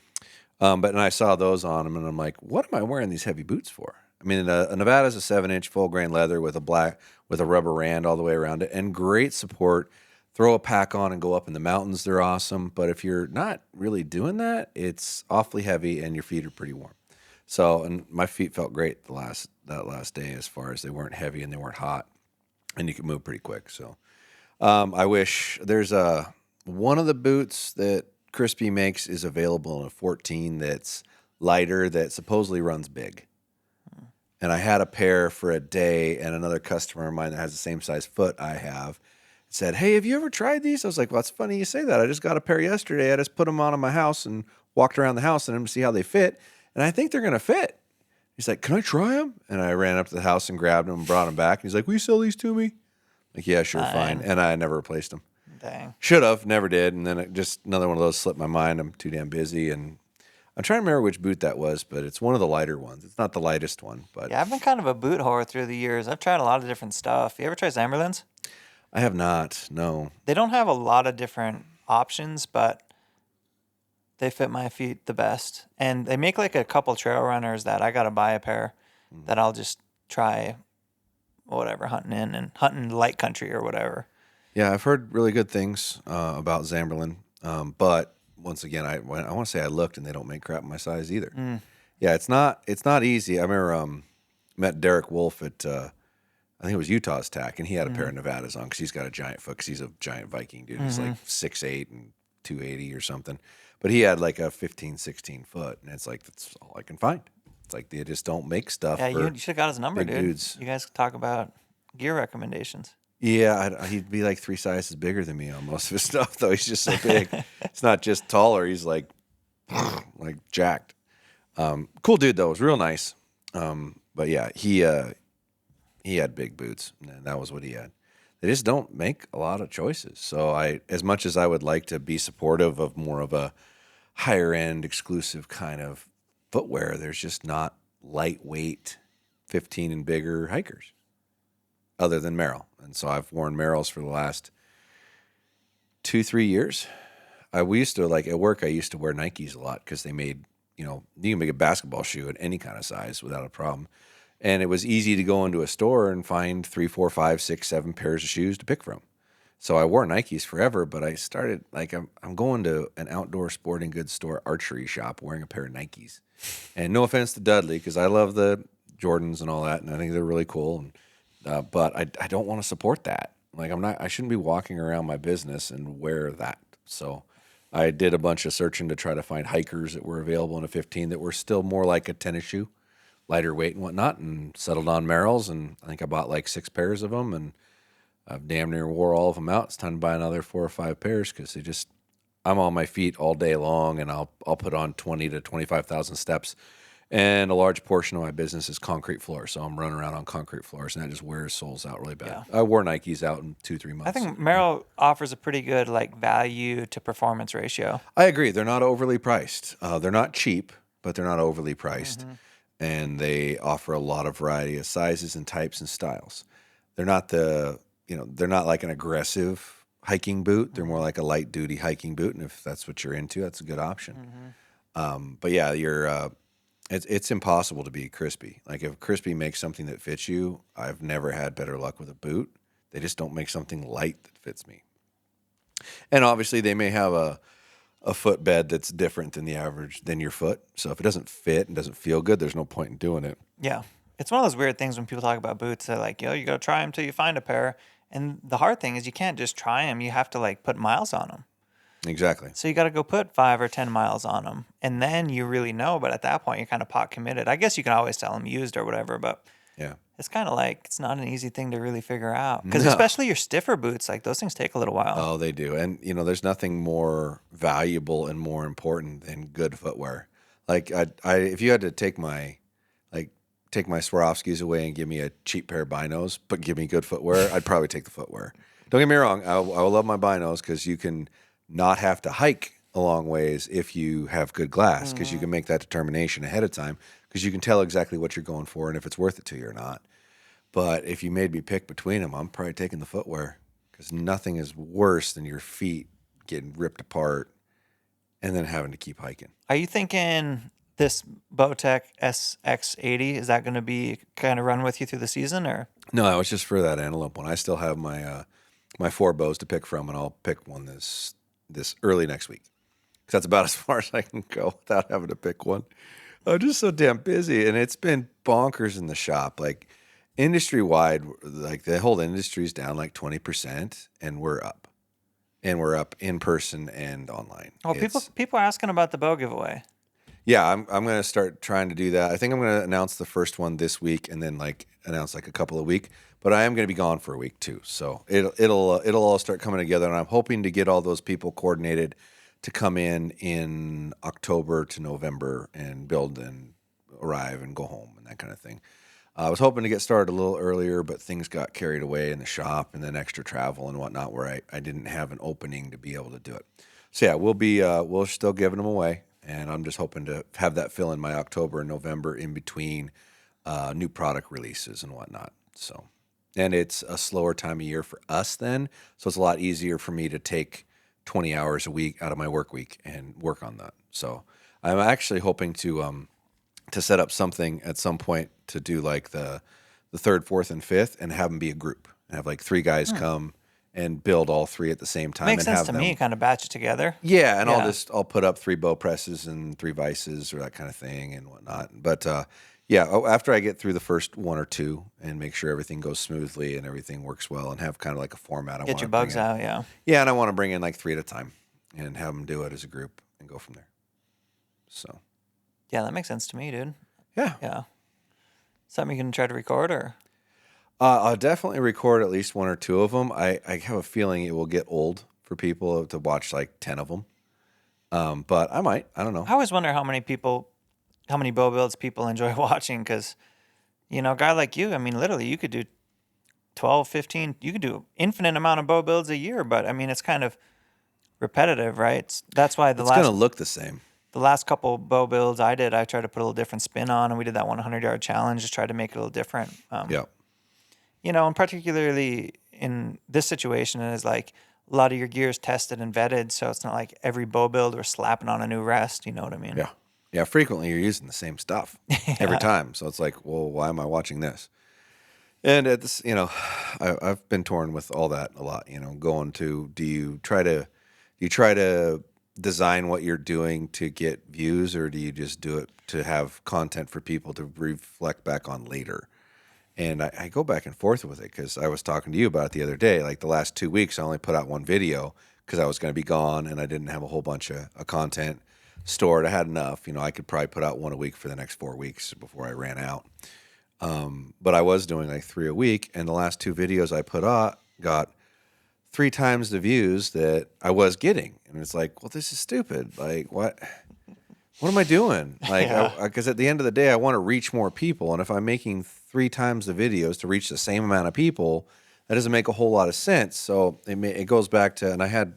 But I saw those on him, and I'm like, what am I wearing these heavy boots for? I mean, a Nevada's a 7-inch full grain leather with a rubber rand all the way around it, and great support. Throw a pack on and go up in the mountains. They're awesome. But if you're not really doing that, it's awfully heavy, and your feet are pretty warm. So, and my feet felt great that last day as far as they weren't heavy and they weren't hot, and you could move pretty quick. So, I wish there's one of the boots that Crispy makes is available in a 14 that's lighter that supposedly runs big. And I had a pair for a day, and another customer of mine that has the same size foot I have said, hey, have you ever tried these? I was like, well, it's funny you say that. I just got a pair yesterday. I just put them on in my house and walked around the house and to see how they fit. And I think they're going to fit. He's like, can I try them? And I ran up to the house and grabbed them and brought them back. And he's like, will you sell these to me? Like, yeah, sure, fine. And I never replaced them. Dang. Should have, never did. And then just another one of those slipped my mind. I'm too damn busy. And I'm trying to remember which boot that was, but it's one of the lighter ones. It's not the lightest one. But Yeah, I've been kind of a boot whore through the years. I've tried a lot of different stuff. You ever try Zamberlins? I have not, no. They don't have a lot of different options, but they fit my feet the best. And they make like a couple trail runners that I got to buy a pair that I'll just try whatever, hunting light country or whatever. Yeah, I've heard really good things about Zamberlin. But once again, I want to say I looked and they don't make crap in my size either. Yeah, it's not easy. I remember met Derek Wolf at I think it was Utah's Tack, and he had a pair of Nevadas on because he's got a giant foot because he's a giant Viking dude. He's like 6'8" and 280 or something. But he had like a 15, 16 foot, and it's like, that's all I can find. It's like they just don't make stuff. Yeah, you should have got his number, big dude. dudes. You guys talk about gear recommendations. Yeah, he'd be like 3 sizes bigger than me on most of his stuff, though. He's just so big. It's not just taller. He's like jacked. Cool dude, though. It was real nice. But yeah, he had big boots, and that was what he had. They just don't make a lot of choices. So as much as I would like to be supportive of more of a higher end, exclusive kind of footwear, there's just not lightweight 15 and bigger hikers other than Merrell. And so I've worn Merrells for the last 2-3 years. We used to, like at work, I used to wear Nikes a lot because they made, you can make a basketball shoe at any kind of size without a problem. And it was easy to go into a store and find 3, 4, 5, 6, 7 pairs of shoes to pick from. So I wore Nikes forever, but I started, like, I'm going to an outdoor sporting goods store archery shop wearing a pair of Nikes. And no offense to Dudley, because I love the Jordans and all that, and I think they're really cool. And, but I don't want to support that. Like, I shouldn't be walking around my business and wear that. So I did a bunch of searching to try to find hikers that were available in a 15 that were still more like a tennis shoe, lighter weight and whatnot, and settled on Merrells. And I think I bought like 6 pairs of them, and I've damn near wore all of them out. It's time to buy another 4 or 5 pairs because I'm on my feet all day long, and I'll put on 20 to 25,000 steps. And a large portion of my business is concrete floors, so I'm running around on concrete floors, and that just wears soles out really bad. Yeah. I wore Nikes out in 2-3 months. I think Merrill offers a pretty good like value to performance ratio. I agree. They're not overly priced. They're not cheap, but they're not overly priced, and they offer a lot of variety of sizes and types and styles. They're not they're not like an aggressive hiking boot. They're more like a light duty hiking boot, and if that's what you're into, that's a good option. But yeah, it's impossible to be Crispy. Like if Crispy makes something that fits you, I've never had better luck with a boot. They just don't make something light that fits me. And obviously they may have a footbed that's different than your foot. So if it doesn't fit and doesn't feel good, there's no point in doing it. Yeah. It's one of those weird things when people talk about boots. They're like, you got to try them till you find a pair. And the hard thing is you can't just try them. You have to like put miles on them. Exactly. So you got to go put 5 or 10 miles on them. And then you really know. But at that point, you're kind of pot committed. I guess you can always sell them used or whatever. But Yeah. it's kind of like it's not an easy thing to really figure out. Because No. especially your stiffer boots, like those things take a little while. Oh, they do. And, there's nothing more valuable and more important than good footwear. Like, if you had to take my Swarovskis away and give me a cheap pair of binos, but give me good footwear, I'd probably take the footwear. Don't get me wrong. I will love my binos because you can not have to hike a long ways if you have good glass because you can make that determination ahead of time because you can tell exactly what you're going for and if it's worth it to you or not. But if you made me pick between them, I'm probably taking the footwear because nothing is worse than your feet getting ripped apart and then having to keep hiking. Are you thinking this Bowtech SX80, is that going to be kind of run with you through the season or? No, that was just for that antelope one. I still have my 4 bows to pick from, and I'll pick one this early next week. Because that's about as far as I can go without having to pick one. I'm just so damn busy, and it's been bonkers in the shop. Like industry-wide, like the whole industry's down like 20%, and we're up. And we're up in person and online. Oh, people are asking about the bow giveaway. Yeah, I'm going to start trying to do that. I think I'm going to announce the first one this week and then announce a couple a week. But I am going to be gone for a week too. So it'll all start coming together, and I'm hoping to get all those people coordinated to come in October to November and build and arrive and go home and that kind of thing. I was hoping to get started a little earlier, but things got carried away in the shop and then extra travel and whatnot where I didn't have an opening to be able to do it. So yeah, we're still giving them away. And I'm just hoping to have that fill in my October and November in between new product releases and whatnot. So, and it's a slower time of year for us then. So it's a lot easier for me to take 20 hours a week out of my work week and work on that. So I'm actually hoping to set up something at some point to do like the 3rd, 4th, and 5th and have them be a group and have like 3 guys come and build all 3 at the same time. Makes and sense to me, kind of batch it together. Yeah, and I'll put up 3 bow presses and 3 vices or that kind of thing and whatnot. But after I get through the first 1 or 2 and make sure everything goes smoothly and everything works well and have kind of like a format. Get your bugs out, yeah. Yeah, and I want to bring in like 3 at a time and have them do it as a group and go from there. So. Yeah, that makes sense to me, dude. Yeah. Yeah. Something you can try to record or? I'll definitely record at least 1 or 2 of them. I have a feeling it will get old for people to watch like 10 of them. But I might. I don't know. I always wonder how many bow builds people enjoy watching because, a guy like you, I mean, literally you could do 12, 15, you could do infinite amount of bow builds a year, but I mean, it's kind of repetitive, right? That's why it's going to look the same. The last couple bow builds I did, I tried to put a little different spin on, and we did that 100-yard challenge, just tried to make it a little different. Yeah. And particularly in this situation, it is like a lot of your gear is tested and vetted, so it's not like every bow build we're slapping on a new rest. You know what I mean? Yeah. Yeah. Frequently, you're using the same stuff every time, so it's like, well, why am I watching this? And it's I've been torn with all that a lot. Going to do you try to design what you're doing to get views, or do you just do it to have content for people to reflect back on later? And I go back and forth with it because I was talking to you about it the other day. Like the last 2 weeks, I only put out 1 video because I was going to be gone and I didn't have a whole bunch of content stored. I had enough. You know, I could probably put out one a week for the next 4 weeks before I ran out. But I was doing like 3 a week, and the last 2 videos I put out got 3 times the views that I was getting. And it's like, well, this is stupid. Like, what am I doing? Like, because at the end of the day, I want to reach more people. And if I'm making 3 times the videos to reach the same amount of people, that doesn't make a whole lot of sense. So it goes back to, and I had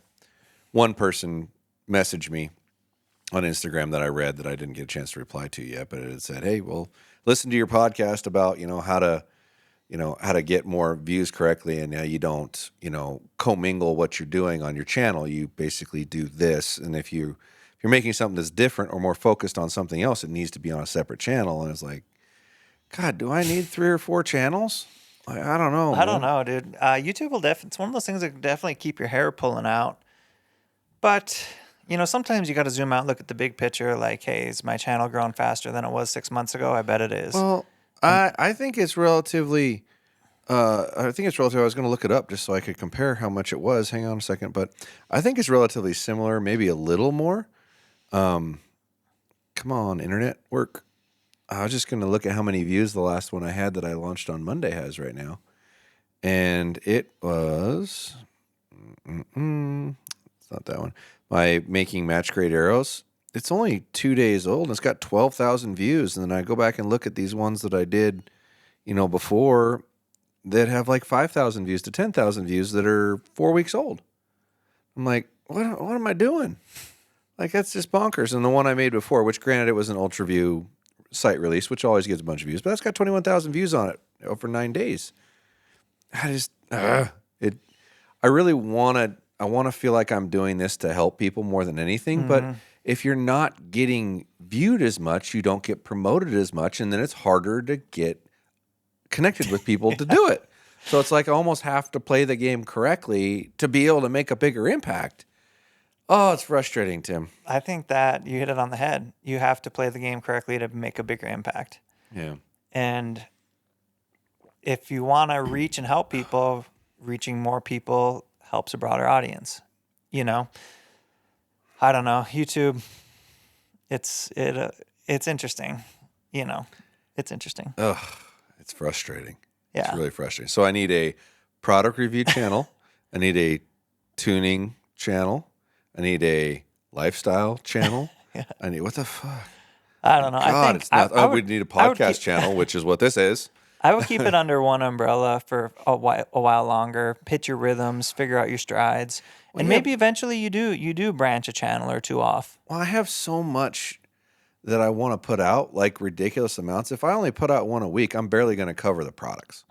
one person message me on Instagram that I read that I didn't get a chance to reply to yet, but it had said, hey, well, listen to your podcast about, how to get more views correctly, and how you don't, commingle what you're doing on your channel. You basically do this. And if you're making something that's different or more focused on something else, it needs to be on a separate channel. And it's like, God, do I need 3 or 4 channels? I don't know. I don't know, dude. YouTube will it's one of those things that can definitely keep your hair pulling out. But, sometimes you got to zoom out and look at the big picture. Like, hey, is my channel growing faster than it was 6 months ago? I bet it is. Well, I think it's relatively, I was going to look it up just so I could compare how much it was. Hang on a second. But I think it's relatively similar, maybe a little more. Come on, internet, work. I was just going to look at how many views the last one I had that I launched on Monday has right now. And it was, it's not that one. My making match grade arrows. It's only 2 days old and it's got 12,000 views. And then I go back and look at these ones that I did, before that have like 5,000 views to 10,000 views that are 4 weeks old. I'm like, what am I doing? Like, that's just bonkers. And the one I made before, which granted it was an ultra view site release, which always gets a bunch of views, but that's got 21,000 views on it over 9 days. I really want to feel like I'm doing this to help people more than anything. But if you're not getting viewed as much, you don't get promoted as much, and then it's harder to get connected with people to do it. So it's like I almost have to play the game correctly to be able to make a bigger impact. Oh, it's frustrating, Tim. I think that you hit it on the head. You have to play the game correctly to make a bigger impact. Yeah. And if you want to reach and help people, reaching more people helps a broader audience. I don't know. YouTube, it's interesting. It's interesting. Ugh, it's frustrating. Yeah. It's really frustrating. So I need a product review channel. I need a tuning channel. I need a lifestyle channle. Yeah. I need, what the fuck? I don't know. God, it's not. We need a podcast channel, which is what this is. I would keep it under one umbrella for a while longer. Hit your rhythms, figure out your strides, and maybe eventually you do branch a channel or 2 off. Well, I have so much that I want to put out, like ridiculous amounts. If I only put out one a week, I'm barely going to cover the products,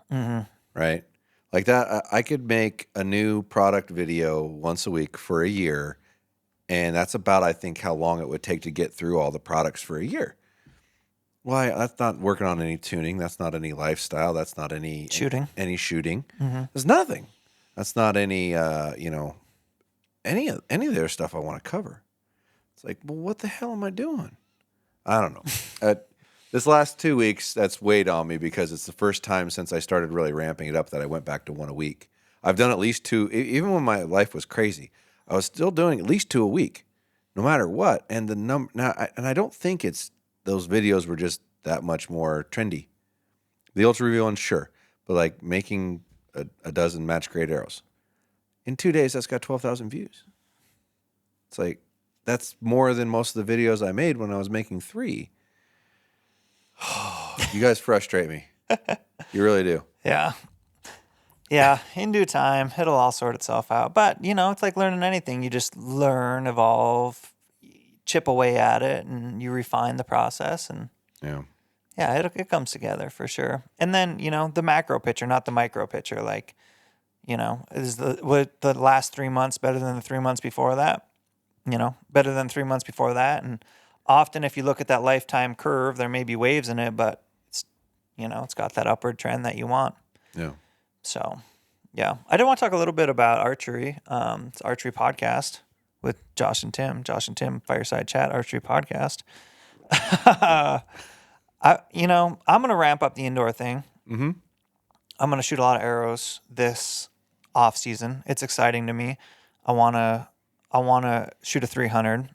right? Like that, I could make a new product video once a week for a year. And that's about, I think, how long it would take to get through all the products for a year. Why? That's not working on any tuning. That's not any lifestyle. That's not any shooting. Any shooting. There's nothing. That's not any, any of their stuff I want to cover. It's like, well, what the hell am I doing? I don't know. This last 2 weeks, that's weighed on me because it's the first time since I started really ramping it up that I went back to 1 a week. I've done at least 2, even when my life was crazy. I was still doing at least 2 a week, no matter what. And the and I don't think it's those videos were just that much more trendy. The ultra review one, sure, but like making a dozen match grade arrows in 2 days, that's got 12,000 views. It's like that's more than most of the videos I made when I was making 3. You guys frustrate me. You really do. Yeah. Yeah, in due time, it'll all sort itself out. But, it's like learning anything. You just learn, evolve, chip away at it, and you refine the process. And yeah, it comes together for sure. And then, the macro picture, not the micro picture. Like, is the last 3 months better than the 3 months before that? Better than 3 months before that. And often if you look at that lifetime curve, there may be waves in it, but it's, it's got that upward trend that you want. Yeah. So, yeah. I did want to talk a little bit about archery. It's Archery Podcast with Josh and Tim. Josh and Tim, Fireside Chat, Archery Podcast. I'm going to ramp up the indoor thing. I'm going to shoot a lot of arrows this off season. It's exciting to me. I want to I want to shoot a 300.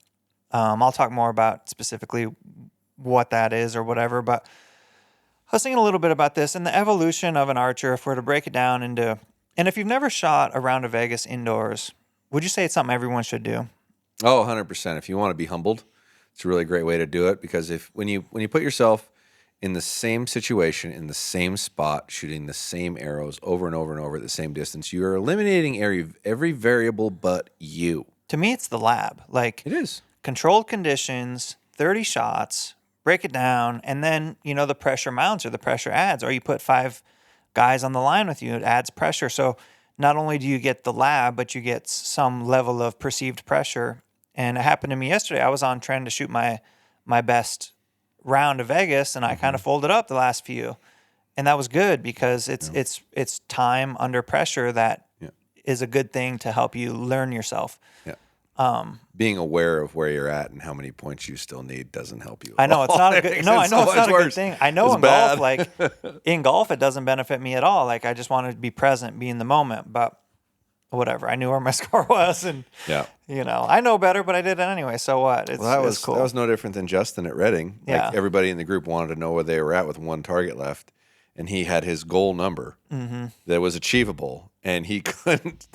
I'll talk more about specifically what that is or whatever, but I was thinking a little bit about this and the evolution of an archer. If we're to break it down into, and if you've never shot a round of Vegas indoors, would you say it's something everyone should do? Oh, 100%. If you want to be humbled, it's a really great way to do it, because when you put yourself in the same situation, in the same spot, shooting the same arrows over and over and over at the same distance, you are eliminating every variable but you. To me, it's the lab. Like, It is. controlled conditions, 30 shots, break it down, and then, the pressure mounts or the pressure adds, or you put 5 guys on the line with you, it adds pressure. So not only do you get the lab, but you get some level of perceived pressure. And it happened to me yesterday. I was on trend to shoot my best round of Vegas, and I kind of folded up the last few. And that was good because it's time under pressure that is a good thing to help you learn yourself. Being aware of where you're at and how many points you still need doesn't help you. I know it's not a good. No, I know it's not a good thing. I know It's in bad. golf, like in golf, it doesn't benefit me at all. Like I just wanted to be present, be in the moment. But whatever, I knew where my score was, and I know better, but I did it anyway. So what? It's cool. That was no different than Justin at Reading. Like Yeah. everybody in the group wanted to know where they were at with one target left, and he had his goal number that was achievable, and he couldn't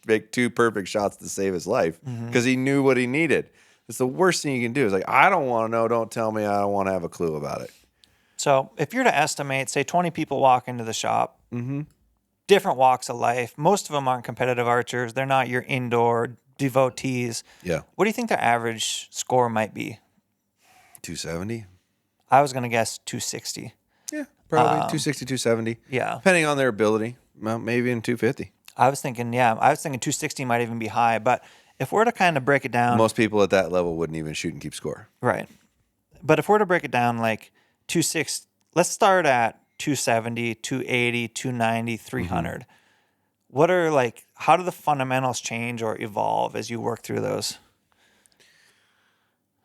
make 2 perfect shots to save his life because he knew what he needed. It's the worst thing you can do. Is like, I don't want to know. Don't tell me. I don't want to have a clue about it. So if you're to estimate, say 20 people walk into the shop, different walks of life. Most of them aren't competitive archers. They're not your indoor devotees. Yeah. What do you think their average score might be? 270. I was going to guess 260. Yeah, probably 260, 270. Yeah. Depending on their ability. Well, maybe in 250. I was thinking 260 might even be high. But if we're to kind of break it down. Most people at that level wouldn't even shoot and keep score. Right. But if we're to break it down like 260, let's start at 270, 280, 290, 300. What are how do the fundamentals change or evolve as you work through those?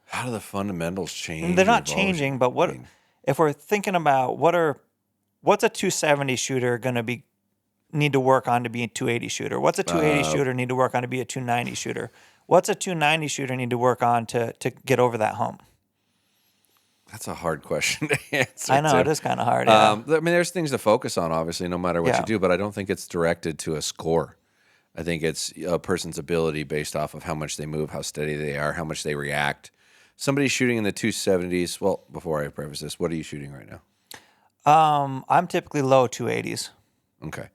How do the fundamentals change? They're not changing, but if we're thinking about what's a 270 shooter going to need to work on to be a 280 shooter? What's a 280 shooter need to work on to be a 290 shooter? What's a 290 shooter need to work on to get over that hump? That's a hard question to answer. I know, it is kind of hard. Yeah. I mean, there's things to focus on, obviously, no matter what you do, but I don't think it's directed to a score. I think it's a person's ability based off of how much they move, how steady they are, how much they react. Somebody shooting in the 270s. Well, before I preface this, what are you shooting right now? I'm typically low 280s. Okay.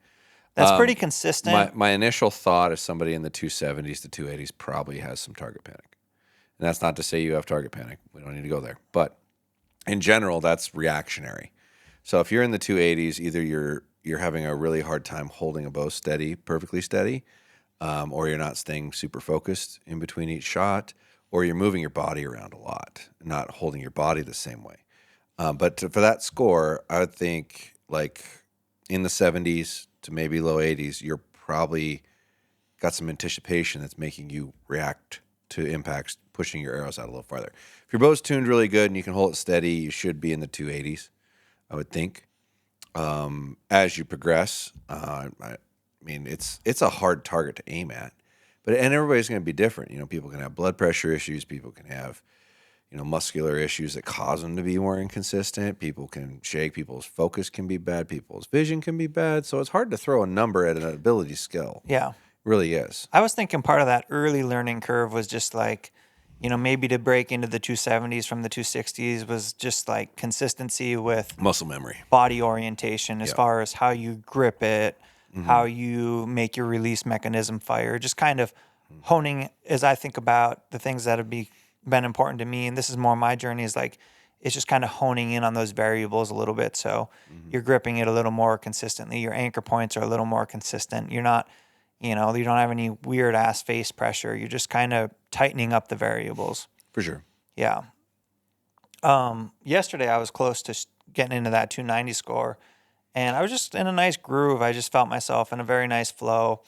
That's pretty consistent. My initial thought is somebody in the 270s to 280s probably has some target panic. And that's not to say you have target panic. We don't need to go there. But in general, that's reactionary. So if you're in the 280s, either you're having a really hard time holding a bow steady, perfectly steady, or you're not staying super focused in between each shot, or you're moving your body around a lot, not holding your body the same way. But for that score, I would think like in the 70s to maybe low 80s, you're probably got some anticipation that's making you react to impacts, pushing your arrows out a little farther. If your bow's tuned really good and you can hold it steady, you should be in the 280s, I would think. As you progress, I mean, it's a hard target to aim at, and everybody's going to be different. People can have blood pressure issues. People can have, muscular issues that cause them to be more inconsistent. People can shake. People's focus can be bad. People's vision can be bad. So it's hard to throw a number at an ability skill. Yeah. It really is. I was thinking part of that early learning curve was just maybe to break into the 270s from the 260s was just like consistency with Muscle memory, body orientation as far as how you grip it, how you make your release mechanism fire, just kind of honing as I think about the things that have been important to me. And this is more my journey is it's just kind of honing in on those variables a little bit. So you're gripping it a little more consistently. Your anchor points are a little more consistent. You're not, you don't have any weird ass face pressure. You're just kind of tightening up the variables. for sure. Yeah. Yesterday I was close to getting into that 290 score, and I was just in a nice groove. I just felt myself in a very nice flow,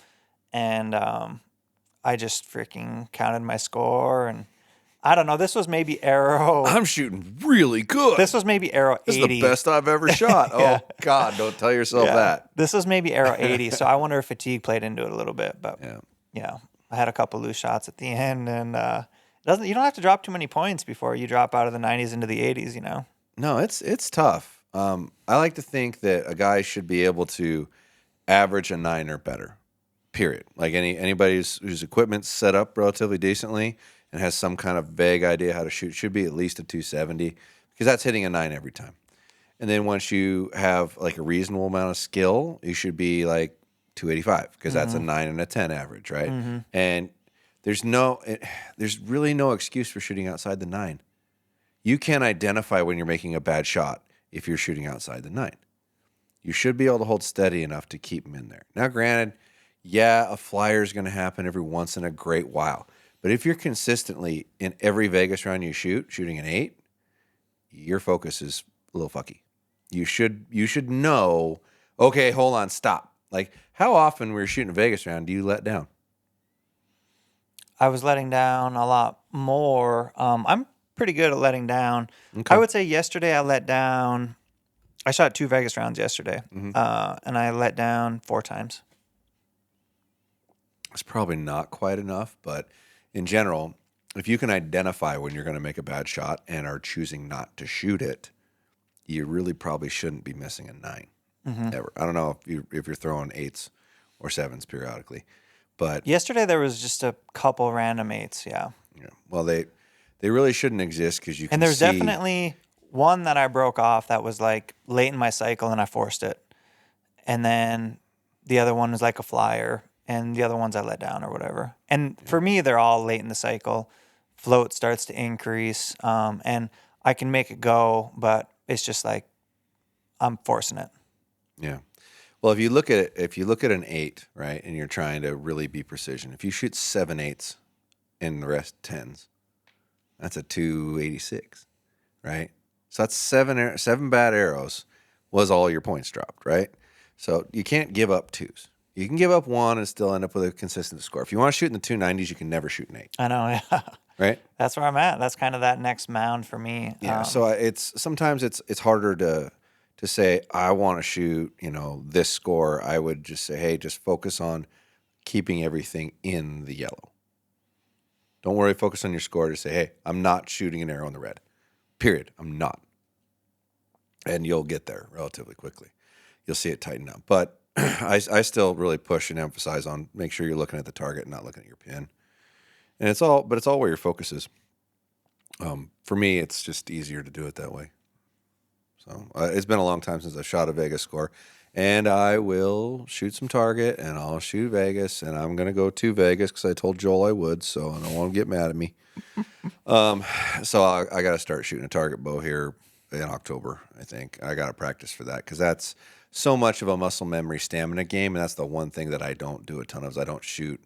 and I just freaking counted my score, and I don't know. This was maybe arrow. I'm shooting really good. This was maybe arrow 80. This is the best I've ever shot. Yeah. Oh, God, don't tell yourself that. This was maybe arrow 80, so I wonder if fatigue played into it a little bit. But yeah, I had a couple loose shots at the end, and you don't have to drop too many points before you drop out of the 90s into the 80s. No, it's tough. I like to think that a guy should be able to average a 9 or better. Period. Like anybody whose equipment's set up relatively decently and has some kind of vague idea how to shoot should be at least a 270 because that's hitting a 9 every time. And then once you have like a reasonable amount of skill, you should be like 285 because that's a 9 and a 10 average, right? And there's really no excuse for shooting outside the 9. You can't identify when you're making a bad shot if you're shooting outside the 9. You should be able to hold steady enough to keep them in there. Now, granted, yeah, a flyer is going to happen every once in a great while. But if you're consistently in every Vegas round you shooting an 8, your focus is a little fucky. You should know, okay, hold on, stop. Like, how often when you're shooting a Vegas round do you let down? I was letting down a lot more. I'm pretty good at letting down. Okay. I would say yesterday I let down. I shot 2 Vegas rounds yesterday, and I let down 4 times. It's probably not quite enough, but in general, if you can identify when you're going to make a bad shot and are choosing not to shoot it, you really probably shouldn't be missing a 9 ever. I don't know if you're throwing 8s or 7s periodically, but Yesterday there was just a couple random 8s, yeah. Well, they really shouldn't exist because you can And there's see, definitely one that I broke off that was like late in my cycle and I forced it. And then the other one was like a flyer, and the other ones I let down or whatever. And for me, they're all late in the cycle. Float starts to increase, and I can make it go, but it's just like I'm forcing it. Yeah. Well, if you look at an 8, right, and you're trying to really be precision, if you shoot 7 8s and the rest 10s, that's a 286, right? So that's 7 bad arrows was all your points dropped, right? So you can't give up 2s. You can give up 1 and still end up with a consistent score. If you want to shoot in the 290s, you can never shoot an 8. I know, yeah. Right? That's where I'm at. That's kind of that next mound for me. Yeah. So sometimes it's harder to say I want to shoot this score. I would just say, hey, just focus on keeping everything in the yellow. Don't worry. Focus on your score. To say, hey, I'm not shooting an arrow in the red. Period. I'm not. And you'll get there relatively quickly. You'll see it tighten up. But I still really push and emphasize on make sure you're looking at the target and not looking at your pin. And it's all where your focus is. For me, it's just easier to do it that way. So it's been a long time since I shot a Vegas score, and I will shoot some target, and I'll shoot Vegas, and I'm going to go to Vegas because I told Joel I would, so I don't want to get mad at me. So I got to start shooting a target bow here in October, I think. I got to practice for that because that's so much of a muscle memory stamina game, and that's the one thing that I don't do a ton of is I don't shoot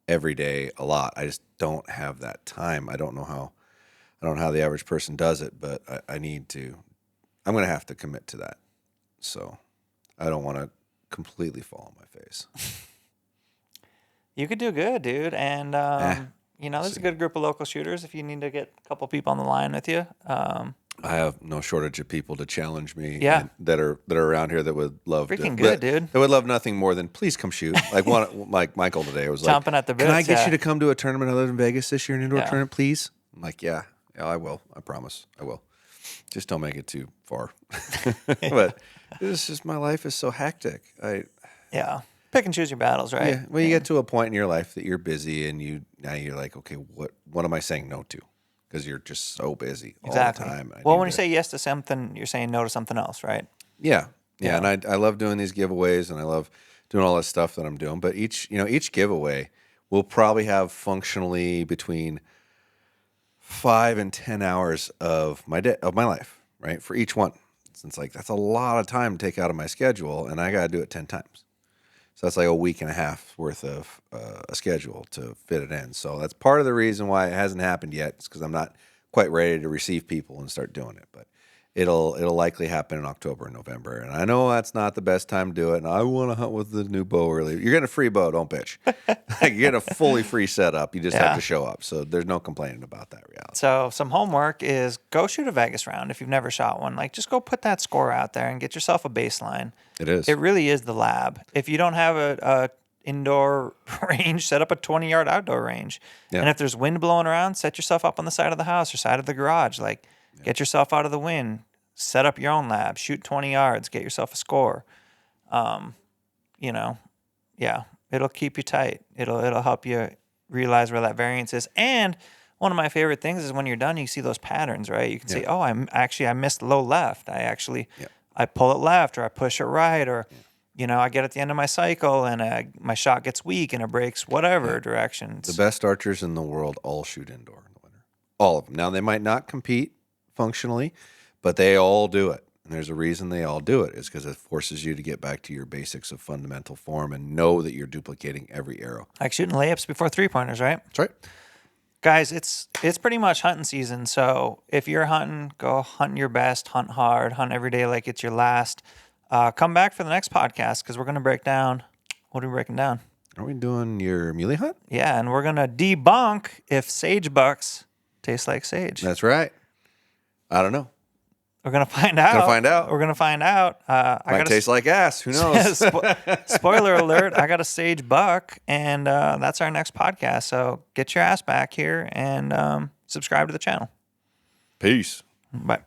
every day a lot. I just don't have that time. I don't know how the average person does it, but I need to. I'm going to have to commit to that. So I don't want to completely fall on my face. You could do good, dude. And, there's a good group of local shooters if you need to get a couple people on the line with you. I have no shortage of people to challenge me that are around here that would love freaking good, dude. They would love nothing more than please come shoot. Like Michael today was jumping like, at the bits. Can I get you to come to a tournament other than Vegas this year, an indoor tournament, please? I'm like, yeah, I will. I promise, I will. Just don't make it too far. But it's just my life is so hectic. Pick and choose your battles, right? Yeah. Well, you get to a point in your life that you're busy, and now you're like, okay, what am I saying no to? Because you're just so busy all the time. Well, when you say yes to something, you're saying no to something else, right? Yeah. And I love doing these giveaways, and I love doing all this stuff that I'm doing. But each giveaway will probably have functionally between 5 and 10 hours of my life, right? For each one. It's like that's a lot of time to take out of my schedule, and I got to do it 10 times. So that's like a week and a half worth of a schedule to fit it in. So that's part of the reason why it hasn't happened yet. It's because I'm not quite ready to receive people and start doing it. But it'll likely happen in October and November. And I know that's not the best time to do it. And I want to hunt with the new bow early. You're getting a free bow, don't bitch. You're getting a fully free setup. You just have to show up. So there's no complaining about that reality. So some homework is go shoot a Vegas round if you've never shot one. Like just go put that score out there and get yourself a baseline. It is. It really is the lab. If you don't have indoor range, set up a 20-yard outdoor range. Yeah. And if there's wind blowing around, set yourself up on the side of the house or side of the garage. Like, get yourself out of the wind, set up your own lab, shoot 20 yards, get yourself a score. You know, yeah, it'll keep you tight. It'll help you realize where that variance is. And one of my favorite things is when you're done, you see those patterns, right? You can say, oh, I missed low left. I pull it left, or I push it right, or, you know, I get at the end of my cycle and my shot gets weak and it breaks whatever directions. The best archers in the world all shoot indoor in the winter. All of them. Now, they might not compete functionally, but they all do it. And there's a reason they all do it. Is because it forces you to get back to your basics of fundamental form and know that you're duplicating every arrow. Like shooting layups before three-pointers, right? That's right. Guys, it's pretty much hunting season. So if you're hunting, go hunt your best, hunt hard, hunt every day like it's your last. Come back for the next podcast because we're going to break down. What are we breaking down? Are we doing your muley hunt? Yeah, and we're going to debunk if sage bucks taste like sage. That's right. I don't know. We're going to find out. We're going to find out. Might taste like ass. Who knows? Spoiler alert, I got a sage buck, and that's our next podcast. So get your ass back here and subscribe to the channel. Peace. Bye.